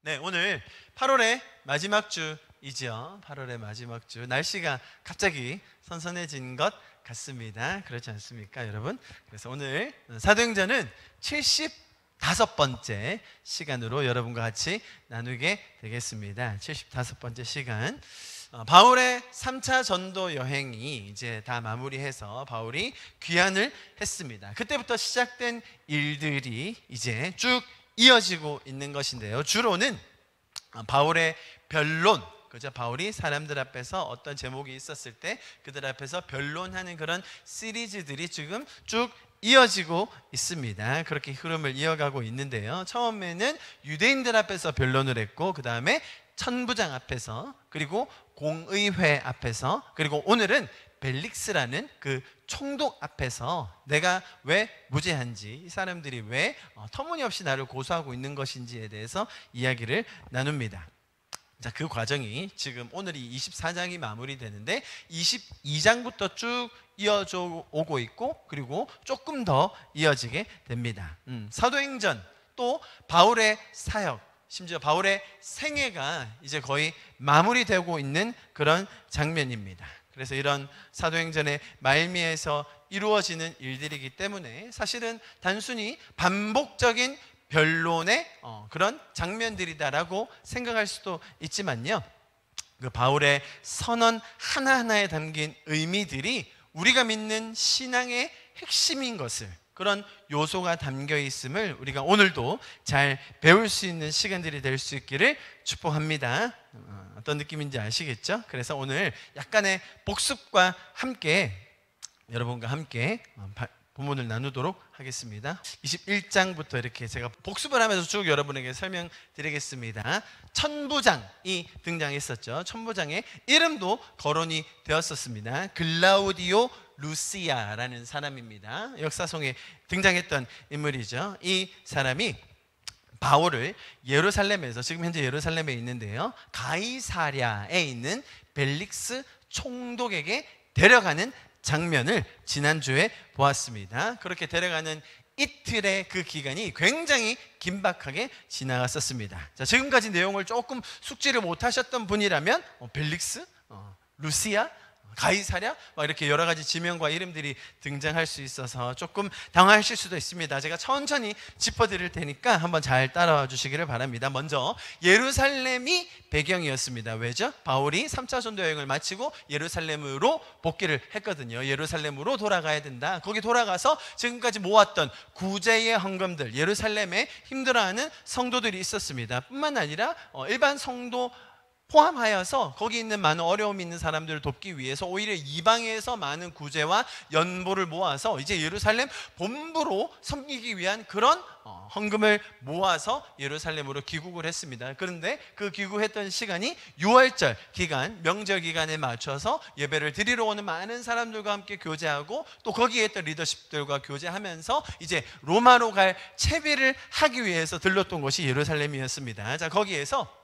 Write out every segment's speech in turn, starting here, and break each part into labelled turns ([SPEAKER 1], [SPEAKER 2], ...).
[SPEAKER 1] 네, 오늘 8월의 마지막 주이죠. 8월의 마지막 주. 날씨가 갑자기 선선해진 것 같습니다. 그렇지 않습니까, 여러분? 그래서 오늘 사도행전은 75번째 시간으로 여러분과 같이 나누게 되겠습니다. 75번째 시간. 바울의 3차 전도 여행이 이제 다 마무리해서 바울이 귀환을 했습니다. 그때부터 시작된 일들이 이제 쭉 이어지고 있는 것인데요. 주로는 바울의 변론, 그죠? 바울이 사람들 앞에서 어떤 제목이 있었을 때 그들 앞에서 변론하는 그런 시리즈들이 지금 쭉 이어지고 있습니다. 그렇게 흐름을 이어가고 있는데요. 처음에는 유대인들 앞에서 변론을 했고, 그 다음에 천부장 앞에서, 그리고 공의회 앞에서, 그리고 오늘은 벨릭스라는 그 총독 앞에서 내가 왜 무죄한지, 이 사람들이 왜 터무니없이 나를 고소하고 있는 것인지에 대해서 이야기를 나눕니다. 자, 그 과정이 지금 오늘이 24장이 마무리되는데 22장부터 쭉 이어져 오고 있고, 그리고 조금 더 이어지게 됩니다. 사도행전, 또 바울의 사역, 심지어 바울의 생애가 이제 거의 마무리되고 있는 그런 장면입니다. 그래서 이런 사도행전의 말미에서 이루어지는 일들이기 때문에 사실은 단순히 반복적인 변론의 그런 장면들이다라고 생각할 수도 있지만요, 그 바울의 선언 하나하나에 담긴 의미들이 우리가 믿는 신앙의 핵심인 것을, 그런 요소가 담겨 있음을 우리가 오늘도 잘 배울 수 있는 시간들이 될 수 있기를 축복합니다. 어떤 느낌인지 아시겠죠? 그래서 오늘 약간의 복습과 함께 여러분과 함께 본문을 나누도록 하겠습니다. 21장부터 이렇게 제가 복습을 하면서 쭉 여러분에게 설명드리겠습니다. 천부장이 등장했었죠. 천부장의 이름도 거론이 되었었습니다. 글라우디오 루시아라는 사람입니다. 역사송에 등장했던 인물이죠. 이 사람이 바울을 예루살렘에서, 지금 현재 예루살렘에 있는데요, 가이사랴에 있는 벨릭스 총독에게 데려가는 장면을 지난주에 보았습니다. 그렇게 데려가는 이틀의 그 기간이 굉장히 긴박하게 지나갔었습니다. 자, 지금까지 내용을 조금 숙지를 못하셨던 분이라면 벨릭스, 루시아, 가이사랴, 이렇게 여러 가지 지명과 이름들이 등장할 수 있어서 조금 당황하실 수도 있습니다. 제가 천천히 짚어드릴 테니까 한번 잘 따라와 주시기를 바랍니다. 먼저 예루살렘이 배경이었습니다. 왜죠? 바울이 3차 전도 여행을 마치고 예루살렘으로 복귀를 했거든요. 예루살렘으로 돌아가야 된다. 거기 돌아가서 지금까지 모았던 구제의 헌금들, 예루살렘에 힘들어하는 성도들이 있었습니다. 뿐만 아니라 일반 성도 포함하여서 거기 있는 많은 어려움이 있는 사람들을 돕기 위해서 오히려 이방에서 많은 구제와 연보를 모아서 이제 예루살렘 본부로 섬기기 위한 그런 헌금을 모아서 예루살렘으로 귀국을 했습니다. 그런데 그 귀국했던 시간이 6월절 기간, 명절 기간에 맞춰서 예배를 드리러 오는 많은 사람들과 함께 교제하고, 또 거기에 있던 리더십들과 교제하면서 이제 로마로 갈 채비를 하기 위해서 들렀던 곳이 예루살렘이었습니다. 자, 거기에서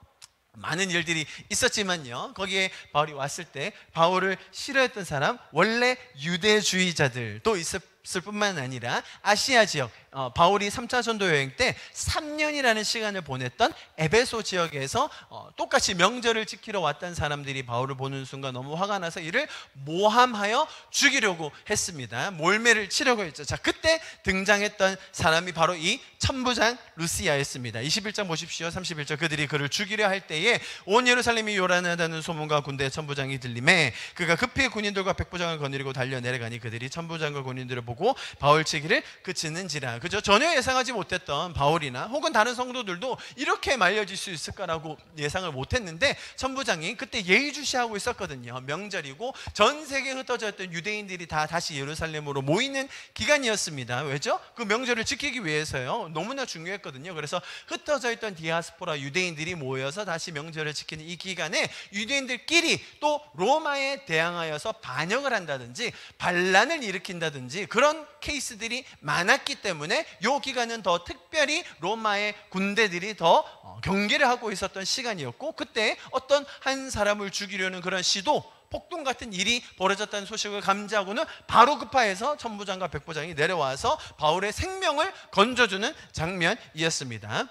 [SPEAKER 1] 많은 일들이 있었지만요, 거기에 바울이 왔을 때 바울을 싫어했던 사람, 원래 유대주의자들도 있을 뿐만 아니라 아시아 지역, 바울이 3차 전도 여행 때 3년이라는 시간을 보냈던 에베소 지역에서 똑같이 명절을 지키러 왔던 사람들이 바울을 보는 순간 너무 화가 나서 이를 모함하여 죽이려고 했습니다. 몰매를 치려고 했죠. 자, 그때 등장했던 사람이 바로 이 천부장 루시아였습니다. 21장 보십시오. 31절, 그들이 그를 죽이려 할 때에 온 예루살렘이 요란하다는 소문과 군대의 천부장이 들림에 그가 급히 군인들과 백부장을 거느리고 달려 내려가니 그들이 천부장과 군인들을 보고 바울 치기를 그치는지라. 그죠? 전혀 예상하지 못했던 바울이나 혹은 다른 성도들도 이렇게 말려질 수 있을 거라고 예상을 못했는데, 천부장이 그때 예의주시하고 있었거든요. 명절이고 전 세계에 흩어져 있던 유대인들이 다 다시 예루살렘으로 모이는 기간이었습니다. 왜죠? 그 명절을 지키기 위해서요. 너무나 중요했거든요. 그래서 흩어져 있던 디아스포라 유대인들이 모여서 다시 명절을 지키는 이 기간에 유대인들끼리 또 로마에 대항하여서 반역을 한다든지 반란을 일으킨다든지 그런 케이스들이 많았기 때문에 이 기간은 더 특별히 로마의 군대들이 더 경계를 하고 있었던 시간이었고, 그때 어떤 한 사람을 죽이려는 그런 시도, 폭동 같은 일이 벌어졌다는 소식을 감지하고는 바로 급파해서 천부장과 백부장이 내려와서 바울의 생명을 건져주는 장면이었습니다.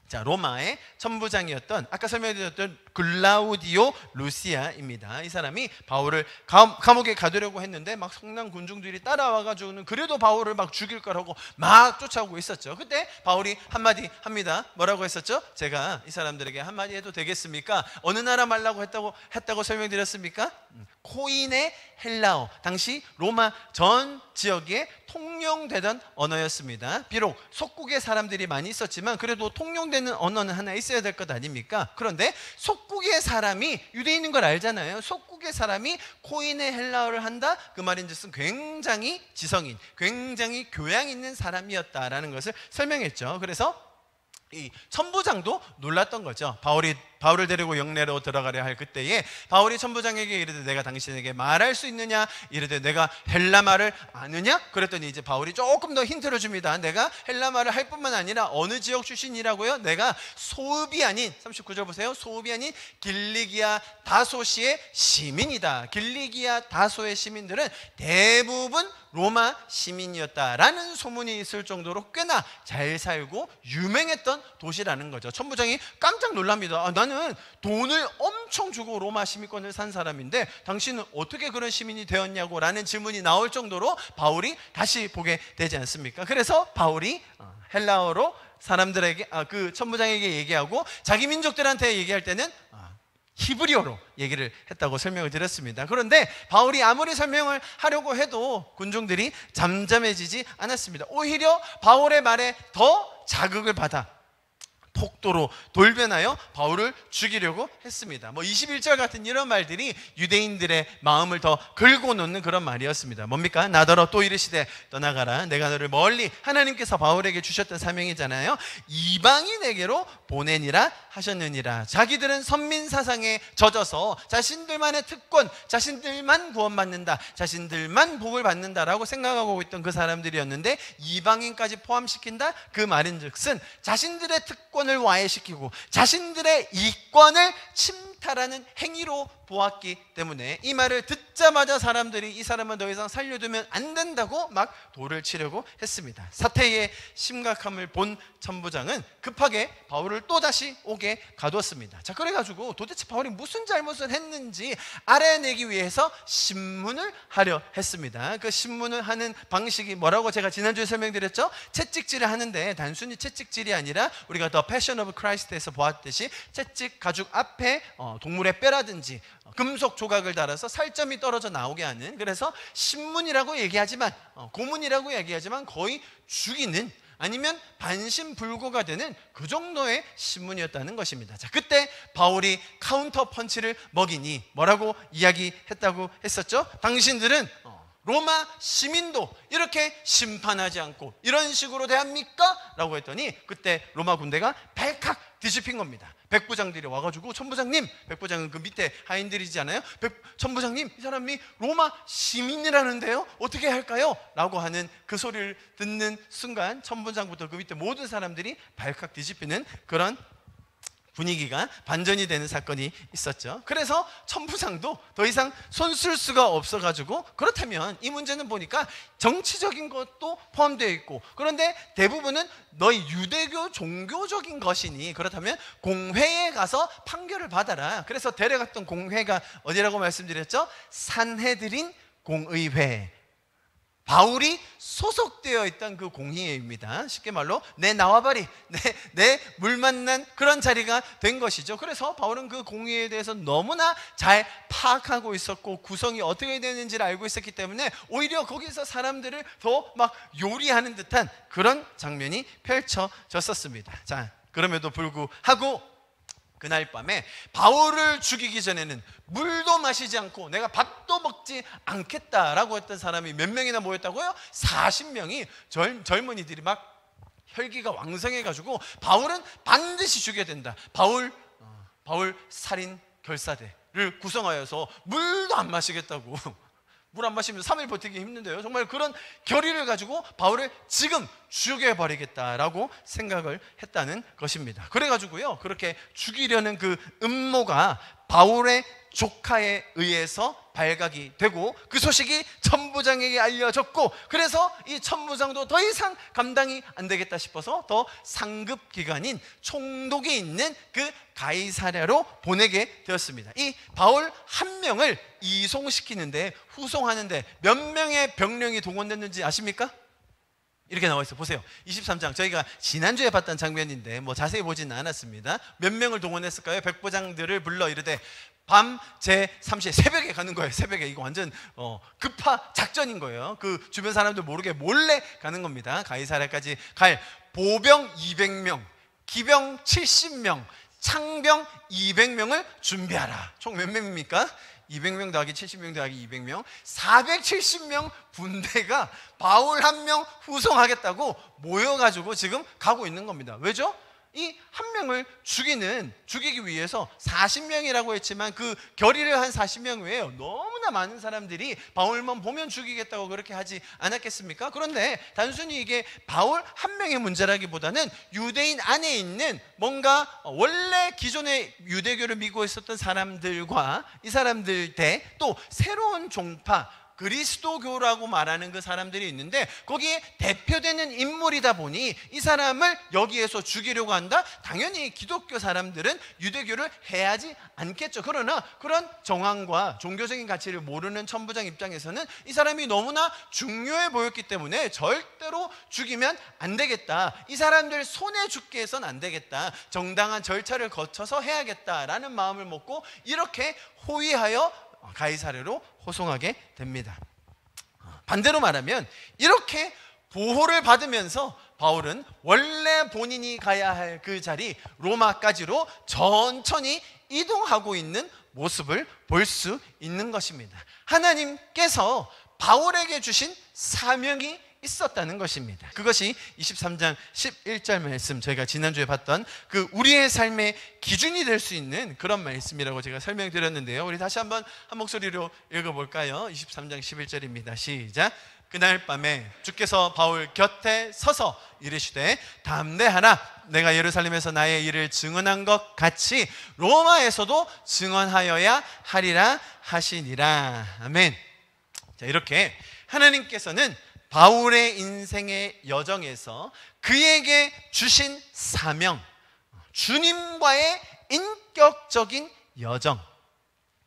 [SPEAKER 1] 자, 로마의 천부장이었던 아까 설명드렸던 글라우디오 루시아입니다. 이 사람이 바울을 감옥에 가두려고 했는데 막 성난 군중들이 따라와가지고는 그래도 바울을 막 죽일 거라고 막 쫓아오고 있었죠. 그때 바울이 한마디 합니다. 뭐라고 했었죠? 제가 이 사람들에게 한마디 해도 되겠습니까? 어느 나라 말라고 했다고 설명드렸습니까? 코인의 헬라어, 당시 로마 전 지역에 통용되던 언어였습니다. 비록 속국의 사람들이 많이 있었지만 그래도 통용되는 언어는 하나 있어야 될 것 아닙니까? 그런데 속국의 사람이 유대인인 걸 알잖아요. 속국의 사람이 코인의 헬라어를 한다? 그 말인즉슨 굉장히 지성인, 굉장히 교양 있는 사람이었다라는 것을 설명했죠. 그래서 이 천부장도 놀랐던 거죠. 바울을 데리고 영내로 들어가려 할 그때에 바울이 천부장에게 이르되 내가 당신에게 말할 수 있느냐? 이르되 내가 헬라말을 아느냐? 그랬더니 이제 바울이 조금 더 힌트를 줍니다. 내가 헬라말을 할 뿐만 아니라 어느 지역 출신이라고요? 내가 소읍이 아닌 39절 보세요. 소읍이 아닌 길리기아 다소시의 시민이다. 길리기아 다소의 시민들은 대부분 로마 시민이었다라는 소문이 있을 정도로 꽤나 잘 살고 유명했던 도시라는 거죠. 천부장이 깜짝 놀랍니다. 나는 돈을 엄청 주고 로마 시민권을 산 사람인데 당신은 어떻게 그런 시민이 되었냐고 라는 질문이 나올 정도로 바울이 다시 보게 되지 않습니까? 그래서 바울이 헬라어로 사람들에게 그 천부장에게 얘기하고 자기 민족들한테 얘기할 때는 히브리어로 얘기를 했다고 설명을 드렸습니다. 그런데 바울이 아무리 설명을 하려고 해도 군중들이 잠잠해지지 않았습니다. 오히려 바울의 말에 더 자극을 받아 폭도로 돌변하여 바울을 죽이려고 했습니다. 21절 같은 이런 말들이 유대인들의 마음을 더 긁고 놓는 그런 말이었습니다. 뭡니까? 나더러 또 이르시되 떠나가라. 내가 너를 멀리, 하나님께서 바울에게 주셨던 사명이잖아요. 이방인에게로 보내니라 하셨느니라. 자기들은 선민 사상에 젖어서 자신들만의 특권, 자신들만 구원받는다, 자신들만 복을 받는다라고 생각하고 있던 그 사람들이었는데 이방인까지 포함시킨다? 그 말인즉슨 자신들의 특권을 와해시키고 자신들의 이권을 침탈하는 행위로 보았기 때문에 이 말을 듣자마자 사람들이 이 사람은 더 이상 살려두면 안 된다고 막 돌을 치려고 했습니다. 사태의 심각함을 본 천부장은 급하게 바울을 또다시 오게 가두었습니다. 자, 그래가지고 도대체 바울이 무슨 잘못을 했는지 알아내기 위해서 신문을 하려 했습니다. 그 신문을 하는 방식이 뭐라고 제가 지난주에 설명드렸죠? 채찍질을 하는데 단순히 채찍질이 아니라 우리가 The Passion of Christ에서 보았듯이 채찍 가죽 앞에 동물의 뼈라든지 금속 조각을 달아서 살점이 떨어져 나오게 하는, 그래서 신문이라고 얘기하지만 고문이라고 얘기하지만 거의 죽이는 아니면 반신불구가 되는 그 정도의 신문이었다는 것입니다. 자, 그때 바울이 카운터 펀치를 먹이니 뭐라고 이야기했다고 했었죠? 당신들은 로마 시민도 이렇게 심판하지 않고 이런 식으로 대합니까? 라고 했더니 그때 로마 군대가 발칵 뒤집힌 겁니다. 백부장들이 와가지고 천부장님, 백부장은 그 밑에 하인들이잖아요. 천부장님, 이 사람이 로마 시민이라는데요, 어떻게 할까요? 라고 하는 그 소리를 듣는 순간 천부장부터 그 밑에 모든 사람들이 발칵 뒤집히는 그런 분위기가 반전이 되는 사건이 있었죠. 그래서 천부장도 더 이상 손 쓸 수가 없어가지고, 그렇다면 이 문제는 보니까 정치적인 것도 포함되어 있고, 그런데 대부분은 너희 유대교 종교적인 것이니 그렇다면 공회에 가서 판결을 받아라. 그래서 데려갔던 공회가 어디라고 말씀드렸죠? 산헤드린 공의회, 바울이 소속되어 있던 그 공의회입니다. 쉽게 말로 내 나와바리, 내 물 만난 그런 자리가 된 것이죠. 그래서 바울은 그 공의회에 대해서 너무나 잘 파악하고 있었고 구성이 어떻게 되는지를 알고 있었기 때문에 오히려 거기서 사람들을 더 막 요리하는 듯한 그런 장면이 펼쳐졌었습니다. 자, 그럼에도 불구하고 그날 밤에 바울을 죽이기 전에는 물도 마시지 않고 내가 밥도 먹지 않겠다라고 했던 사람이 몇 명이나 모였다고요? 40명이 젊은이들이 막 혈기가 왕성해가지고 바울은 반드시 죽여야 된다. 바울 살인 결사대를 구성하여서 물도 안 마시겠다고. 물 안 마시면 3일 버티기 힘든데요. 정말 그런 결의를 가지고 바울을 지금 죽여버리겠다라고 생각을 했다는 것입니다. 그래가지고요, 그렇게 죽이려는 그 음모가 바울의 조카에 의해서 발각이 되고 그 소식이 천부장에게 알려졌고, 그래서 이 천부장도 더 이상 감당이 안 되겠다 싶어서 더 상급 기관인 총독이 있는 그 가이사랴로 보내게 되었습니다. 이 바울 한 명을 이송시키는데, 후송하는데 몇 명의 병력이 동원됐는지 아십니까? 이렇게 나와 있어 보세요. 23장, 저희가 지난주에 봤던 장면인데 뭐 자세히 보지는 않았습니다. 몇 명을 동원했을까요? 백부장들을 불러 이르되 밤 제3시에 새벽에 가는 거예요. 새벽에. 이거 완전 급파 작전인 거예요. 그 주변 사람들 모르게 몰래 가는 겁니다. 가이사랴까지 갈 보병 200명, 기병 70명, 창병 200명을 준비하라. 총 몇 명입니까? 200명 더하기 70명 더하기 200명, 470명 분대가 바울 한 명 후송하겠다고 모여가지고 지금 가고 있는 겁니다. 왜죠? 이 한 명을 죽이기 위해서 40명이라고 했지만 그 결의를 한 40명 외에요, 너무나 많은 사람들이 바울만 보면 죽이겠다고 그렇게 하지 않았겠습니까? 그런데 단순히 이게 바울 한 명의 문제라기보다는 유대인 안에 있는 뭔가 원래 기존의 유대교를 믿고 있었던 사람들과 이 사람들 대 또 새로운 종파, 그리스도교라고 말하는 그 사람들이 있는데 거기에 대표되는 인물이다 보니 이 사람을 여기에서 죽이려고 한다? 당연히 기독교 사람들은 유대교를 해야지 않겠죠. 그러나 그런 정황과 종교적인 가치를 모르는 천부장 입장에서는 이 사람이 너무나 중요해 보였기 때문에 절대로 죽이면 안 되겠다, 이 사람들 손에 죽게 해서는 안 되겠다, 정당한 절차를 거쳐서 해야겠다라는 마음을 먹고 이렇게 호위하여 가이사랴로 호송하게 됩니다. 반대로 말하면 이렇게 보호를 받으면서 바울은 원래 본인이 가야 할 그 자리 로마까지로 천천히 이동하고 있는 모습을 볼 수 있는 것입니다. 하나님께서 바울에게 주신 사명이 있었다는 것입니다. 그것이 23장 11절 말씀, 저희가 지난주에 봤던 그 우리의 삶의 기준이 될 수 있는 그런 말씀이라고 제가 설명드렸는데요. 우리 다시 한번 한 목소리로 읽어볼까요? 23장 11절입니다. 시작. 그날 밤에 주께서 바울 곁에 서서 이르시되 담대하라, 내가 예루살렘에서 나의 일을 증언한 것 같이 로마에서도 증언하여야 하리라 하시니라. 아멘. 자, 이렇게 하나님께서는 바울의 인생의 여정에서 그에게 주신 사명, 주님과의 인격적인 여정,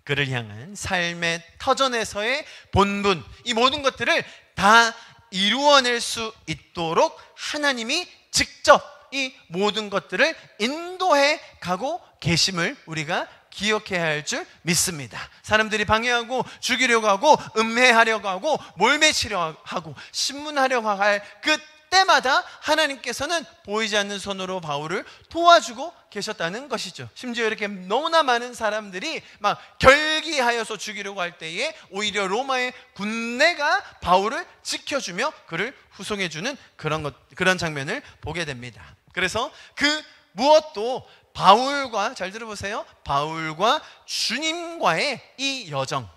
[SPEAKER 1] 그를 향한 삶의 터전에서의 본분, 이 모든 것들을 다 이루어낼 수 있도록 하나님이 직접 이 모든 것들을 인도해 가고 계심을 우리가 기억해야 할 줄 믿습니다. 사람들이 방해하고 죽이려고 하고 음해하려고 하고 몰매치려고 하고 신문하려고 할 그때마다 하나님께서는 보이지 않는 손으로 바울을 도와주고 계셨다는 것이죠. 심지어 이렇게 너무나 많은 사람들이 막 결기하여서 죽이려고 할 때에 오히려 로마의 군대가 바울을 지켜주며 그를 후송해주는 그런 장면을 보게 됩니다. 그래서 그 무엇도 바울과, 잘 들어보세요, 바울과 주님과의 이 여정,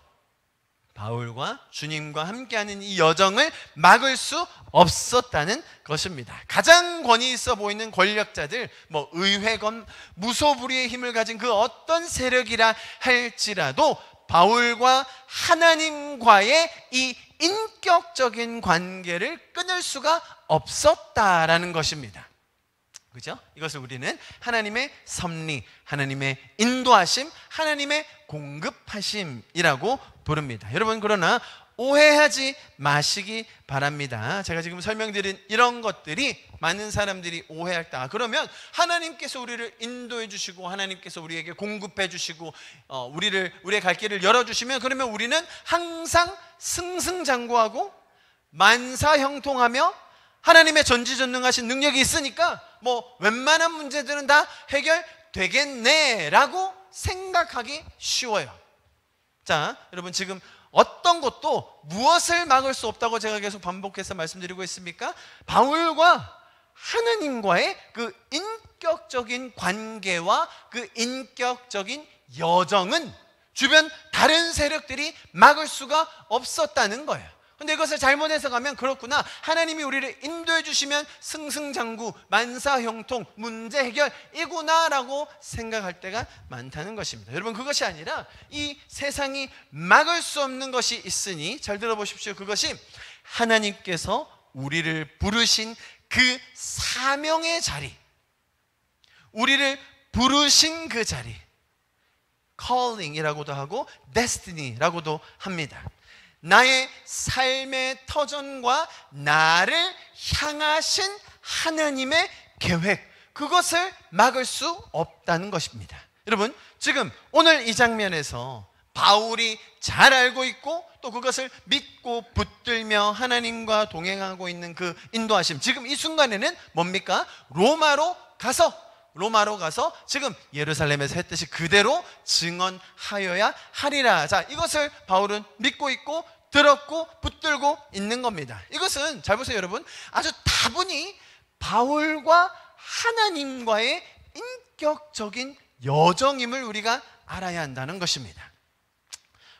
[SPEAKER 1] 바울과 주님과 함께하는 이 여정을 막을 수 없었다는 것입니다. 가장 권위 있어 보이는 권력자들, 뭐 의회건 무소불위의 힘을 가진 그 어떤 세력이라 할지라도 바울과 하나님과의 이 인격적인 관계를 끊을 수가 없었다라는 것입니다. 그죠? 이것을 우리는 하나님의 섭리, 하나님의 인도하심, 하나님의 공급하심이라고 부릅니다. 여러분, 그러나 오해하지 마시기 바랍니다. 제가 지금 설명드린 이런 것들이 많은 사람들이 오해할다, 그러면 하나님께서 우리를 인도해 주시고 하나님께서 우리에게 공급해 주시고 우리의 갈 길을 열어주시면, 그러면 우리는 항상 승승장구하고 만사형통하며 하나님의 전지전능하신 능력이 있으니까 뭐 웬만한 문제들은 다 해결되겠네라고 생각하기 쉬워요. 자, 여러분, 지금 어떤 것도 무엇을 막을 수 없다고 제가 계속 반복해서 말씀드리고 있습니까? 바울과 하나님과의 그 인격적인 관계와 그 인격적인 여정은 주변 다른 세력들이 막을 수가 없었다는 거예요. 근데 이것을 잘못 해석하면 그렇구나, 하나님이 우리를 인도해 주시면 승승장구, 만사형통, 문제 해결이구나 라고 생각할 때가 많다는 것입니다. 여러분, 그것이 아니라 이 세상이 막을 수 없는 것이 있으니 잘 들어보십시오. 그것이 하나님께서 우리를 부르신 그 사명의 자리, 우리를 부르신 그 자리, calling이라고도 하고 destiny라고도 합니다. 나의 삶의 터전과 나를 향하신 하나님의 계획, 그것을 막을 수 없다는 것입니다. 여러분, 지금 오늘 이 장면에서 바울이 잘 알고 있고 또 그것을 믿고 붙들며 하나님과 동행하고 있는 그 인도하심, 지금 이 순간에는 뭡니까? 로마로 가서 지금 예루살렘에서 했듯이 그대로 증언하여야 하리라. 자, 이것을 바울은 믿고 있고 들었고 붙들고 있는 겁니다. 이것은 잘 보세요, 여러분. 아주 다분히 바울과 하나님과의 인격적인 여정임을 우리가 알아야 한다는 것입니다.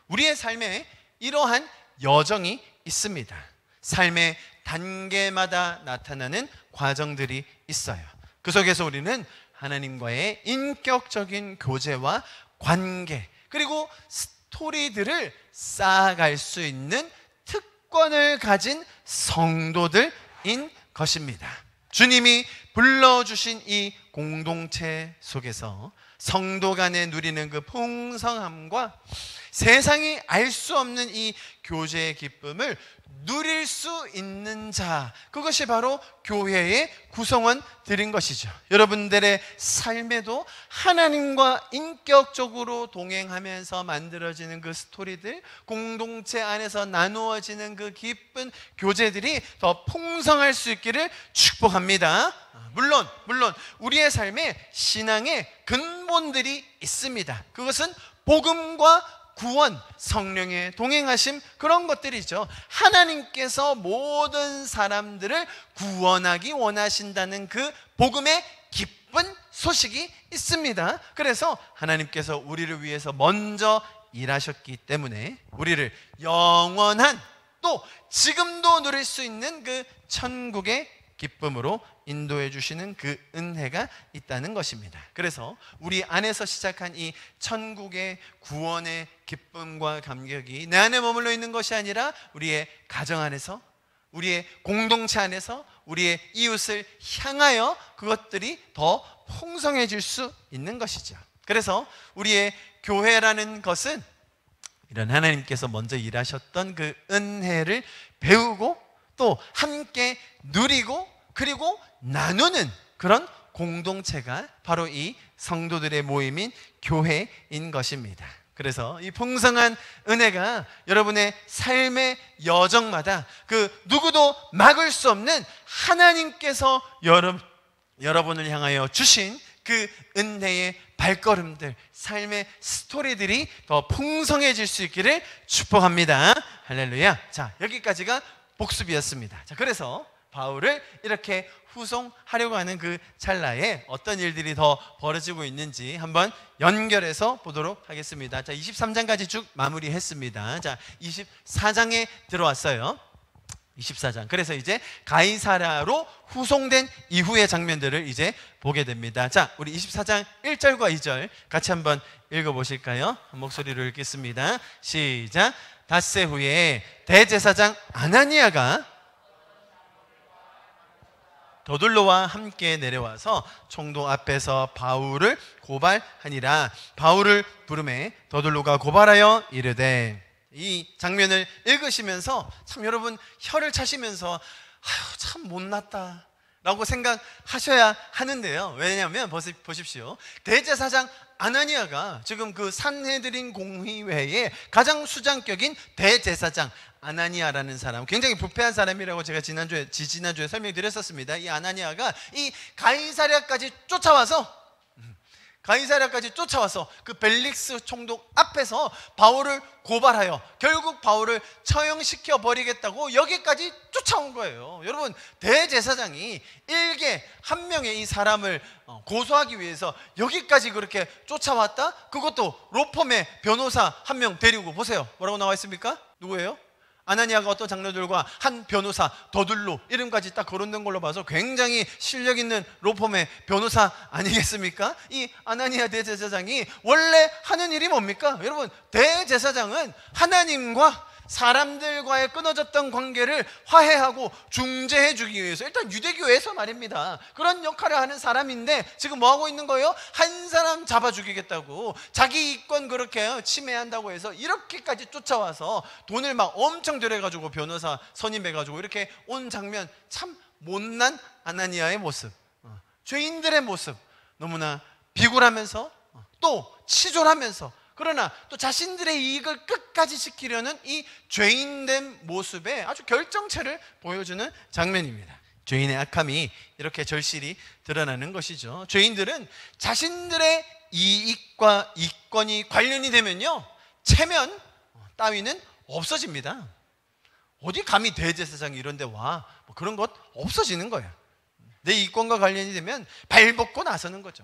[SPEAKER 1] 우리의 삶에 이러한 여정이 있습니다. 삶의 단계마다 나타나는 과정들이 있어요. 그 속에서 우리는 하나님과의 인격적인 교제와 관계, 그리고 스토리들을 쌓아갈 수 있는 특권을 가진 성도들인 것입니다. 주님이 불러주신 이 공동체 속에서 성도 간에 누리는 그 풍성함과 세상이 알 수 없는 이 교제의 기쁨을 누릴 수 있는 자, 그것이 바로 교회의 구성원들인 것이죠. 여러분들의 삶에도 하나님과 인격적으로 동행하면서 만들어지는 그 스토리들, 공동체 안에서 나누어지는 그 기쁜 교제들이 더 풍성할 수 있기를 축복합니다. 물론 우리의 삶에 신앙의 근본들이 있습니다. 그것은 복음과 구원, 성령의 동행하심, 그런 것들이죠. 하나님께서 모든 사람들을 구원하기 원하신다는 그 복음의 기쁜 소식이 있습니다. 그래서 하나님께서 우리를 위해서 먼저 일하셨기 때문에 우리를 영원한, 또 지금도 누릴 수 있는 그 천국의 기쁨으로 인도해 주시는 그 은혜가 있다는 것입니다. 그래서 우리 안에서 시작한 이 천국의 구원의 기쁨과 감격이 내 안에 머물러 있는 것이 아니라 우리의 가정 안에서, 우리의 공동체 안에서, 우리의 이웃을 향하여 그것들이 더 풍성해질 수 있는 것이죠. 그래서 우리의 교회라는 것은 이런 하나님께서 먼저 일하셨던 그 은혜를 배우고 또 함께 누리고 그리고 나누는 그런 공동체가 바로 이 성도들의 모임인 교회인 것입니다. 그래서 이 풍성한 은혜가 여러분의 삶의 여정마다 그 누구도 막을 수 없는 하나님께서 여러분을 향하여 주신 그 은혜의 발걸음들, 삶의 스토리들이 더 풍성해질 수 있기를 축복합니다. 할렐루야. 자, 여기까지가 복습이었습니다. 자, 그래서 바울을 이렇게 후송하려고 하는 그 찰나에 어떤 일들이 더 벌어지고 있는지 한번 연결해서 보도록 하겠습니다. 자, 23장까지 쭉 마무리했습니다. 자, 24장에 들어왔어요. 24장. 그래서 이제 가이사랴로 후송된 이후의 장면들을 이제 보게 됩니다. 자, 우리 24장 1절과 2절 같이 한번 읽어보실까요? 한 목소리로 읽겠습니다. 시작. 닷새 후에 대제사장 아나니아가 더둘로와 함께 내려와서 총독 앞에서 바울을 고발하니라. 바울을 부르매 더둘로가 고발하여 이르되, 이 장면을 읽으시면서 참 여러분 혀를 차시면서 아유 참 못났다 라고 생각하셔야 하는데요. 왜냐하면 보십시오. 대제사장 아나니아가 지금 그 산헤드린 공의회의 가장 수장격인 대제사장 아나니아라는 사람, 굉장히 부패한 사람이라고 제가 지난주에 설명드렸었습니다. 이 아나니아가 이 가이사랴까지 쫓아와서 그 벨릭스 총독 앞에서 바울을 고발하여 결국 바울을 처형시켜 버리겠다고 여기까지 쫓아온 거예요. 여러분, 대제사장이 일개 한 명의 이 사람을 고소하기 위해서 여기까지 그렇게 쫓아왔다? 그것도 로펌의 변호사 한 명 데리고, 보세요. 뭐라고 나와 있습니까? 누구예요? 아나니아가 어떤 장로들과 한 변호사 더둘로 이름까지 딱 거론된 걸로 봐서 굉장히 실력 있는 로펌의 변호사 아니겠습니까? 이 아나니아 대제사장이 원래 하는 일이 뭡니까? 여러분, 대제사장은 하나님과 사람들과의 끊어졌던 관계를 화해하고 중재해 주기 위해서, 일단 유대교에서 말입니다, 그런 역할을 하는 사람인데 지금 뭐 하고 있는 거예요? 한 사람 잡아 죽이겠다고, 자기 이권 그렇게 침해한다고 해서 이렇게까지 쫓아와서 돈을 막 엄청 들여가지고 변호사 선임해가지고 이렇게 온 장면, 참 못난 아나니아의 모습, 죄인들의 모습, 너무나 비굴하면서 또 치졸하면서, 그러나 또 자신들의 이익을 끝까지 지키려는 이 죄인된 모습에 아주 결정체를 보여주는 장면입니다. 죄인의 악함이 이렇게 절실히 드러나는 것이죠. 죄인들은 자신들의 이익과 이권이 관련이 되면요, 체면 따위는 없어집니다. 어디 감히 대제사장이 이런 데 와, 뭐 그런 것 없어지는 거야. 내 이권과 관련이 되면 발벗고 나서는 거죠.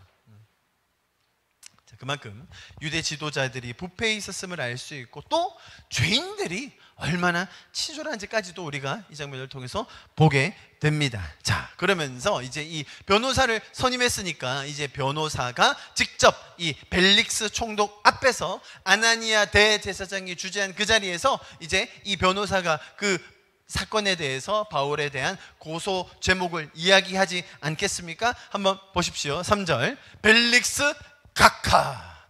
[SPEAKER 1] 그만큼 유대 지도자들이 부패에 있었음을 알 수 있고, 또 죄인들이 얼마나 치졸한지까지도 우리가 이 장면을 통해서 보게 됩니다. 자, 그러면서 이제 이 변호사를 선임했으니까 이제 변호사가 직접 이 벨릭스 총독 앞에서 아나니아 대제사장이 주재한 그 자리에서 이제 이 변호사가 그 사건에 대해서 바울에 대한 고소 제목을 이야기하지 않겠습니까? 한번 보십시오. 3절, 벨릭스 각하,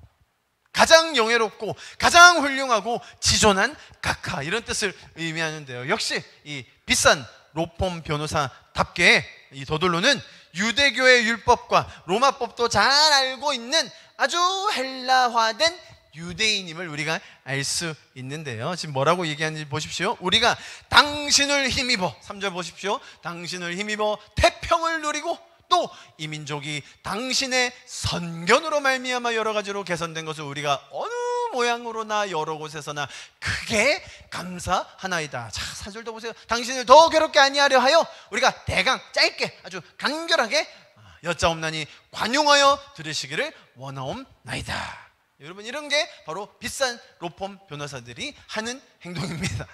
[SPEAKER 1] 가장 영예롭고 가장 훌륭하고 지존한 각하, 이런 뜻을 의미하는데요. 역시 이 비싼 로펌 변호사답게 이 더둘로는 유대교의 율법과 로마법도 잘 알고 있는 아주 헬라화된 유대인임을 우리가 알 수 있는데요. 지금 뭐라고 얘기하는지 보십시오. 우리가 당신을 힘입어, 3절 보십시오, 당신을 힘입어 태평을 누리고 또 이 민족이 당신의 선견으로 말미암아 여러 가지로 개선된 것을 우리가 어느 모양으로나 여러 곳에서나 크게 감사하나이다. 자, 4절도 보세요. 당신을 더 괴롭게 아니하려 하여 우리가 대강 짧게 아주 간결하게 여짜옵나니 관용하여 들으시기를 원하옵나이다. 여러분, 이런 게 바로 비싼 로펌 변호사들이 하는 행동입니다.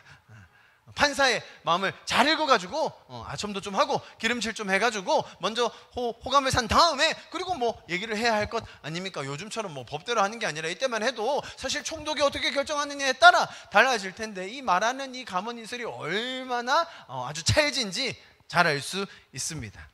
[SPEAKER 1] 판사의 마음을 잘 읽어가지고 아첨도 좀 하고 기름칠 좀 해가지고 먼저 호감을 산 다음에 그리고 뭐 얘기를 해야 할 것 아닙니까? 요즘처럼 뭐 법대로 하는 게 아니라 이때만 해도 사실 총독이 어떻게 결정하느냐에 따라 달라질 텐데, 이 말하는 이 감언 인설이 얼마나 아주 찰진지 잘 알 수 있습니다.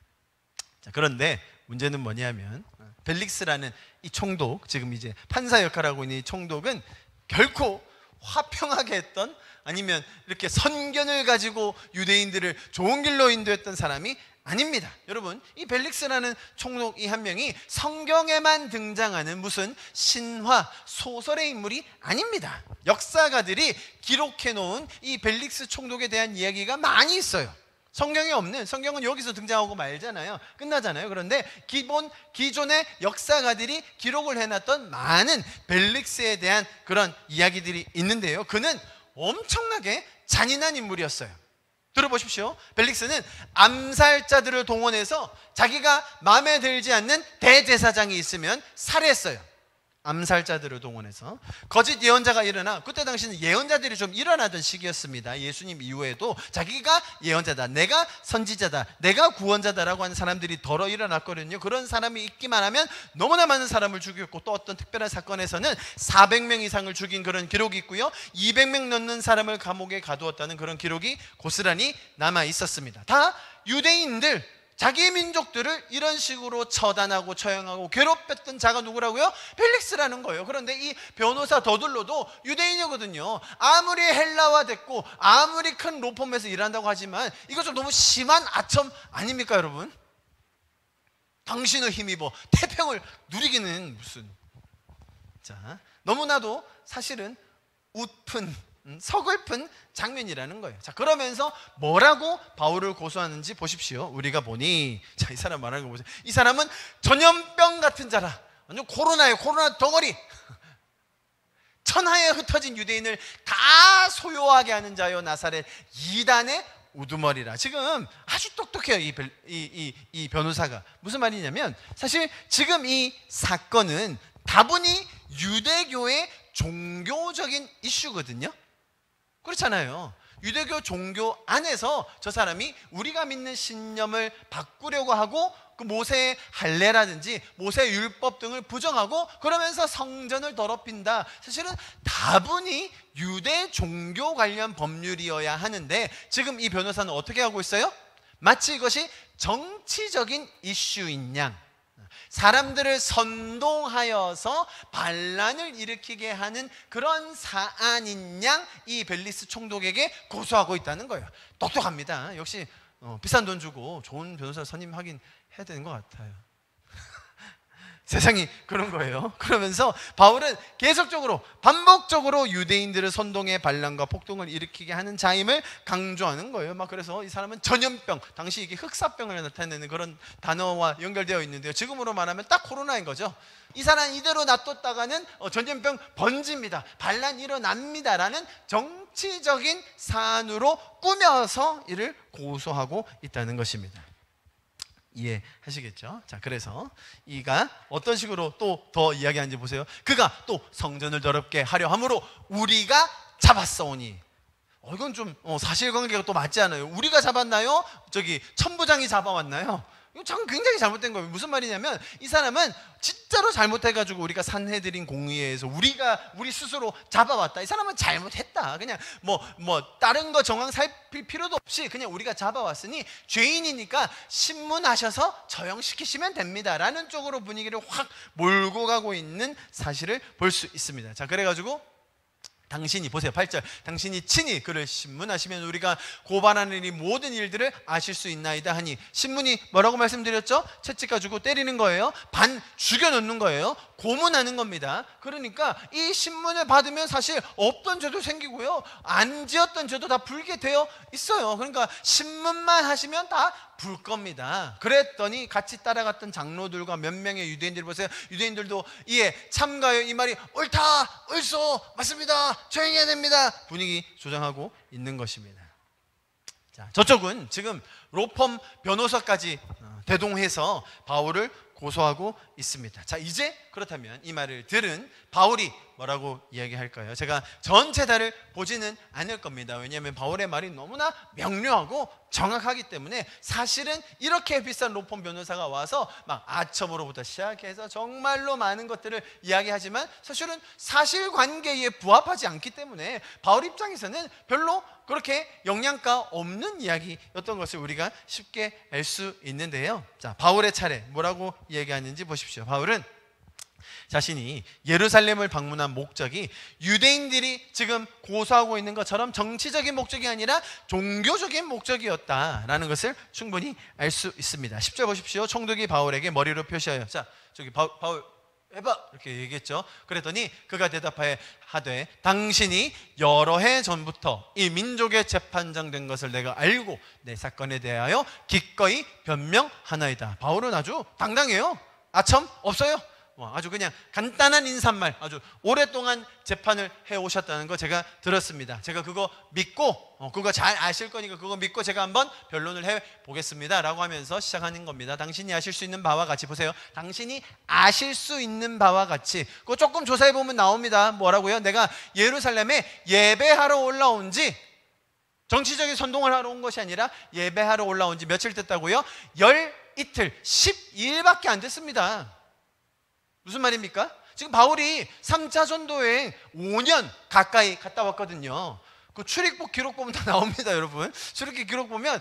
[SPEAKER 1] 자, 그런데 문제는 뭐냐면 벨릭스라는 이 총독, 지금 이제 판사 역할을 하고 있는 이 총독은 결코 화평하게 했던, 아니면 이렇게 선견을 가지고 유대인들을 좋은 길로 인도했던 사람이 아닙니다. 여러분, 이 벨릭스라는 총독 이 한 명이 성경에만 등장하는 무슨 신화 소설의 인물이 아닙니다. 역사가들이 기록해 놓은 이 벨릭스 총독에 대한 이야기가 많이 있어요. 성경에 없는, 성경은 여기서 등장하고 말잖아요. 끝나잖아요. 그런데 기존의 역사가들이 기록을 해놨던 많은 벨릭스에 대한 그런 이야기들이 있는데요. 그는 엄청나게 잔인한 인물이었어요. 들어보십시오. 벨릭스는 암살자들을 동원해서 자기가 마음에 들지 않는 대제사장이 있으면 살해했어요. 암살자들을 동원해서 거짓 예언자가 일어나, 그때 당시는 예언자들이 좀 일어나던 시기였습니다. 예수님 이후에도 자기가 예언자다, 내가 선지자다, 내가 구원자다라고 하는 사람들이 덜어 일어났거든요. 그런 사람이 있기만 하면 너무나 많은 사람을 죽였고, 또 어떤 특별한 사건에서는 400명 이상을 죽인 그런 기록이 있고요, 200명 넘는 사람을 감옥에 가두었다는 그런 기록이 고스란히 남아 있었습니다. 다 유대인들, 자기 민족들을 이런 식으로 처단하고 처형하고 괴롭혔던 자가 누구라고요? 벨릭스라는 거예요. 그런데 이 변호사 더둘로도 유대인이거든요. 아무리 헬라화됐고 아무리 큰 로펌에서 일한다고 하지만 이거 좀 너무 심한 아첨 아닙니까, 여러분? 당신을 힘입어 태평을 누리기는 무슨. 자, 너무나도 사실은 웃픈, 서글픈 장면이라는 거예요. 자, 그러면서 뭐라고 바울을 고소하는지 보십시오. 우리가 보니, 자, 이 사람 말하는 거 보세요. 이 사람은 전염병 같은 자라. 완전 코로나예요. 코로나 덩어리. 천하에 흩어진 유대인을 다 소요하게 하는 자요, 나사렛 이단의 우두머리라. 지금 아주 똑똑해요, 이 변호사가. 무슨 말이냐면, 사실 지금 이 사건은 다분히 유대교의 종교적인 이슈거든요. 그렇잖아요. 유대교 종교 안에서 저 사람이 우리가 믿는 신념을 바꾸려고 하고 그 모세의 할례라든지 모세의 율법 등을 부정하고 그러면서 성전을 더럽힌다. 사실은 다분히 유대 종교 관련 법률이어야 하는데 지금 이 변호사는 어떻게 하고 있어요? 마치 이것이 정치적인 이슈인 양, 사람들을 선동하여서 반란을 일으키게 하는 그런 사안인 양 이 벨리스 총독에게 고소하고 있다는 거예요. 똑똑합니다. 역시 비싼 돈 주고 좋은 변호사 선임하긴 해야 되는 것 같아요. 세상이 그런 거예요. 그러면서 바울은 계속적으로 반복적으로 유대인들을 선동해 반란과 폭동을 일으키게 하는 자임을 강조하는 거예요. 막 그래서 이 사람은 전염병, 당시 이게 흑사병을 나타내는 그런 단어와 연결되어 있는데요. 지금으로 말하면 딱 코로나인 거죠. 이 사람 이대로 놔뒀다가는 전염병 번집니다, 반란 일어납니다라는 정치적인 사안으로 꾸며서 이를 고소하고 있다는 것입니다. 이해하시겠죠? 자, 그래서 이가 어떤 식으로 또 더 이야기하는지 보세요. 그가 또 성전을 더럽게 하려 함으로 우리가 잡았사오니. 이건 좀 사실관계가 또 맞지 않아요. 우리가 잡았나요? 천부장이 잡아왔나요? 이거 참 굉장히 잘못된 거예요. 무슨 말이냐면 이 사람은 진짜로 잘못해가지고 우리가 산헤드린 공의회에서 우리 스스로 잡아왔다. 이 사람은 잘못했다. 그냥 다른 거 정황 살필 필요도 없이 그냥 우리가 잡아왔으니 죄인이니까 신문하셔서 처형시키시면 됩니다라는 쪽으로 분위기를 확 몰고 가고 있는 사실을 볼 수 있습니다. 자, 그래가지고 당신이, 보세요 8절, 당신이 친히 그를 신문하시면 우리가 고발하는 이 모든 일들을 아실 수 있나이다 하니, 신문이 뭐라고 말씀드렸죠? 채찍가지고 때리는 거예요. 반 죽여놓는 거예요. 고문하는 겁니다. 그러니까 이 신문을 받으면 사실 없던 죄도 생기고요, 안 지었던 죄도 다 불게 되어 있어요. 그러니까 신문만 하시면 다 불 겁니다. 그랬더니 같이 따라갔던 장로들과 몇 명의 유대인들, 보세요. 유대인들도 이에 참가요, 이 말이 옳다, 옳소, 맞습니다, 조용해야 됩니다, 분위기 조장하고 있는 것입니다. 자, 저쪽은 지금 로펌 변호사까지 대동해서 바울을 고소하고 있습니다. 자, 이제 그렇다면 이 말을 들은 바울이 뭐라고 이야기할까요? 제가 전체 다를 보지는 않을 겁니다. 왜냐하면 바울의 말이 너무나 명료하고 정확하기 때문에 사실은 이렇게 비싼 로펌 변호사가 와서 막 아첨으로부터 시작해서 정말로 많은 것들을 이야기하지만 사실은 사실관계에 부합하지 않기 때문에 바울 입장에서는 별로 그렇게 영양가 없는 이야기였던 것을 우리가 쉽게 알 수 있는데요. 자, 바울의 차례 뭐라고 이야기하는지 보십시오. 바울은 자신이 예루살렘을 방문한 목적이 유대인들이 지금 고소하고 있는 것처럼 정치적인 목적이 아니라 종교적인 목적이었다라는 것을 충분히 알 수 있습니다. 10절 보십시오. 총독이 바울에게 머리로 표시하여, 자, 바울 해봐, 이렇게 얘기했죠. 그랬더니 그가 대답하여 하되, 당신이 여러 해 전부터 이 민족의 재판장 된 것을 내가 알고 내 사건에 대하여 기꺼이 변명하나이다. 바울은 아주 당당해요. 아첨 없어요. 아주 그냥 간단한 인사말, 아주 오랫동안 재판을 해오셨다는 거 제가 들었습니다. 제가 그거 믿고 그거 잘 아실 거니까 그거 믿고 제가 한번 변론을 해보겠습니다 라고 하면서 시작하는 겁니다. 당신이 아실 수 있는 바와 같이, 보세요, 당신이 아실 수 있는 바와 같이, 그거 조금 조사해보면 나옵니다. 뭐라고요? 내가 예루살렘에 예배하러 올라온 지, 정치적인 선동을 하러 온 것이 아니라 예배하러 올라온 지 며칠 됐다고요? 이틀 12일밖에 안 됐습니다. 무슨 말입니까? 지금 바울이 3차 전도여행 5년 가까이 갔다 왔거든요. 그 출입국 기록 보면 다 나옵니다, 여러분. 출입국 기록 보면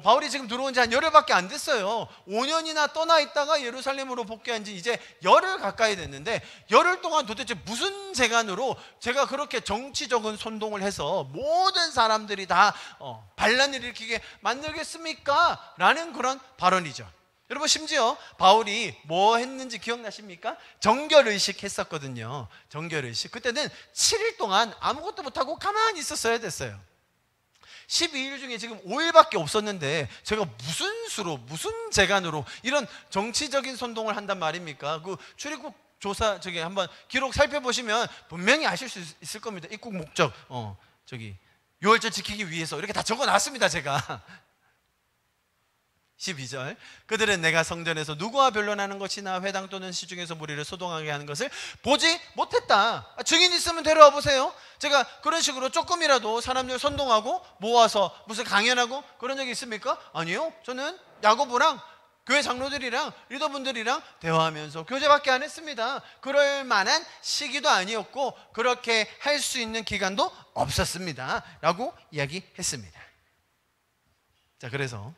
[SPEAKER 1] 바울이 지금 들어온 지 한 열흘밖에 안 됐어요. 5년이나 떠나 있다가 예루살렘으로 복귀한 지 이제 열흘 가까이 됐는데, 열흘 동안 도대체 무슨 재간으로 제가 그렇게 정치적인 선동을 해서 모든 사람들이 다 반란을 일으키게 만들겠습니까? 라는 그런 발언이죠. 여러분, 심지어 바울이 뭐 했는지 기억나십니까? 정결의식 했었거든요. 정결의식. 그때는 7일 동안 아무것도 못하고 가만히 있었어야 됐어요. 12일 중에 지금 5일밖에 없었는데 제가 무슨 수로, 무슨 재간으로 이런 정치적인 선동을 한단 말입니까? 그 출입국 조사 한번 기록 살펴보시면 분명히 아실 수 있을 겁니다. 입국 목적, 유월절 지키기 위해서 이렇게 다 적어놨습니다, 제가. 12절 그들은 내가 성전에서 누구와 변론하는 것이나 회당 또는 시중에서 무리를 소동하게 하는 것을 보지 못했다. 증인 있으면 데려와 보세요. 제가 그런 식으로 조금이라도 사람들 선동하고 모아서 무슨 강연하고 그런 적이 있습니까? 아니요. 저는 야고보랑 교회 장로들이랑 리더분들이랑 대화하면서 교제밖에 안 했습니다. 그럴 만한 시기도 아니었고 그렇게 할 수 있는 기간도 없었습니다 라고 이야기했습니다. 자, 그래서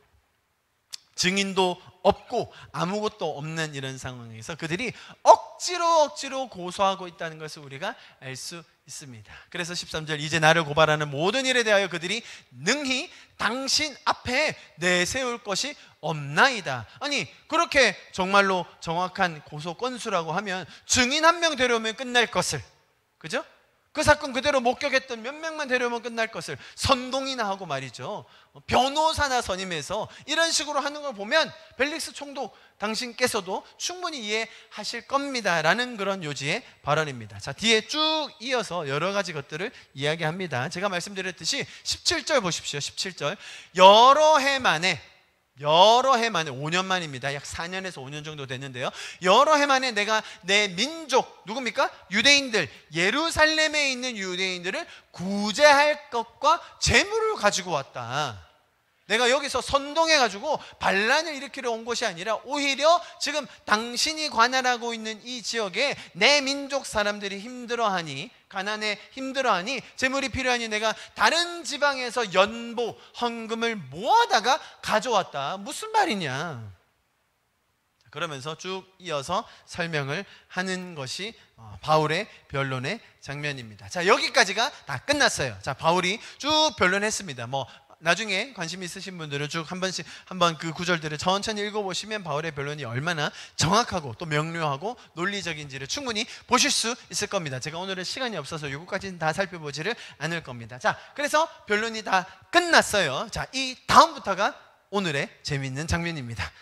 [SPEAKER 1] 증인도 없고 아무것도 없는 이런 상황에서 그들이 억지로 고소하고 있다는 것을 우리가 알 수 있습니다. 그래서 13절 이제 나를 고발하는 모든 일에 대하여 그들이 능히 당신 앞에 내세울 것이 없나이다. 아니 그렇게 정말로 정확한 고소 건수라고 하면 증인 한 명 데려오면 끝날 것을, 그죠? 그 사건 그대로 목격했던 몇 명만 데려오면 끝날 것을 선동이나 하고 말이죠, 변호사나 선임해서 이런 식으로 하는 걸 보면 벨릭스 총독 당신께서도 충분히 이해하실 겁니다 라는 그런 요지의 발언입니다. 자, 뒤에 쭉 이어서 여러 가지 것들을 이야기합니다. 제가 말씀드렸듯이 17절 보십시오. 17절 여러 해 만에 5년 만입니다. 약 4년에서 5년 정도 됐는데요. 여러 해 만에 내가 내 민족, 누굽니까? 유대인들, 예루살렘에 있는 유대인들을 구제할 것과 재물을 가지고 왔다. 내가 여기서 선동해가지고 반란을 일으키러 온 것이 아니라 오히려 지금 당신이 관할하고 있는 이 지역에 내 민족 사람들이 힘들어하니, 가난에 힘들어하니, 재물이 필요하니 내가 다른 지방에서 연보, 헌금을 모아다가 가져왔다. 무슨 말이냐? 그러면서 쭉 이어서 설명을 하는 것이 바울의 변론의 장면입니다. 자, 여기까지가 다 끝났어요. 자, 바울이 쭉 변론했습니다. 나중에 관심 있으신 분들은 쭉 한번 그 구절들을 천천히 읽어보시면 바울의 변론이 얼마나 정확하고 또 명료하고 논리적인지를 충분히 보실 수 있을 겁니다. 제가 오늘은 시간이 없어서 요거까지는 다 살펴보지를 않을 겁니다. 자, 그래서 변론이 다 끝났어요. 자, 이 다음부터가 오늘의 재미있는 장면입니다.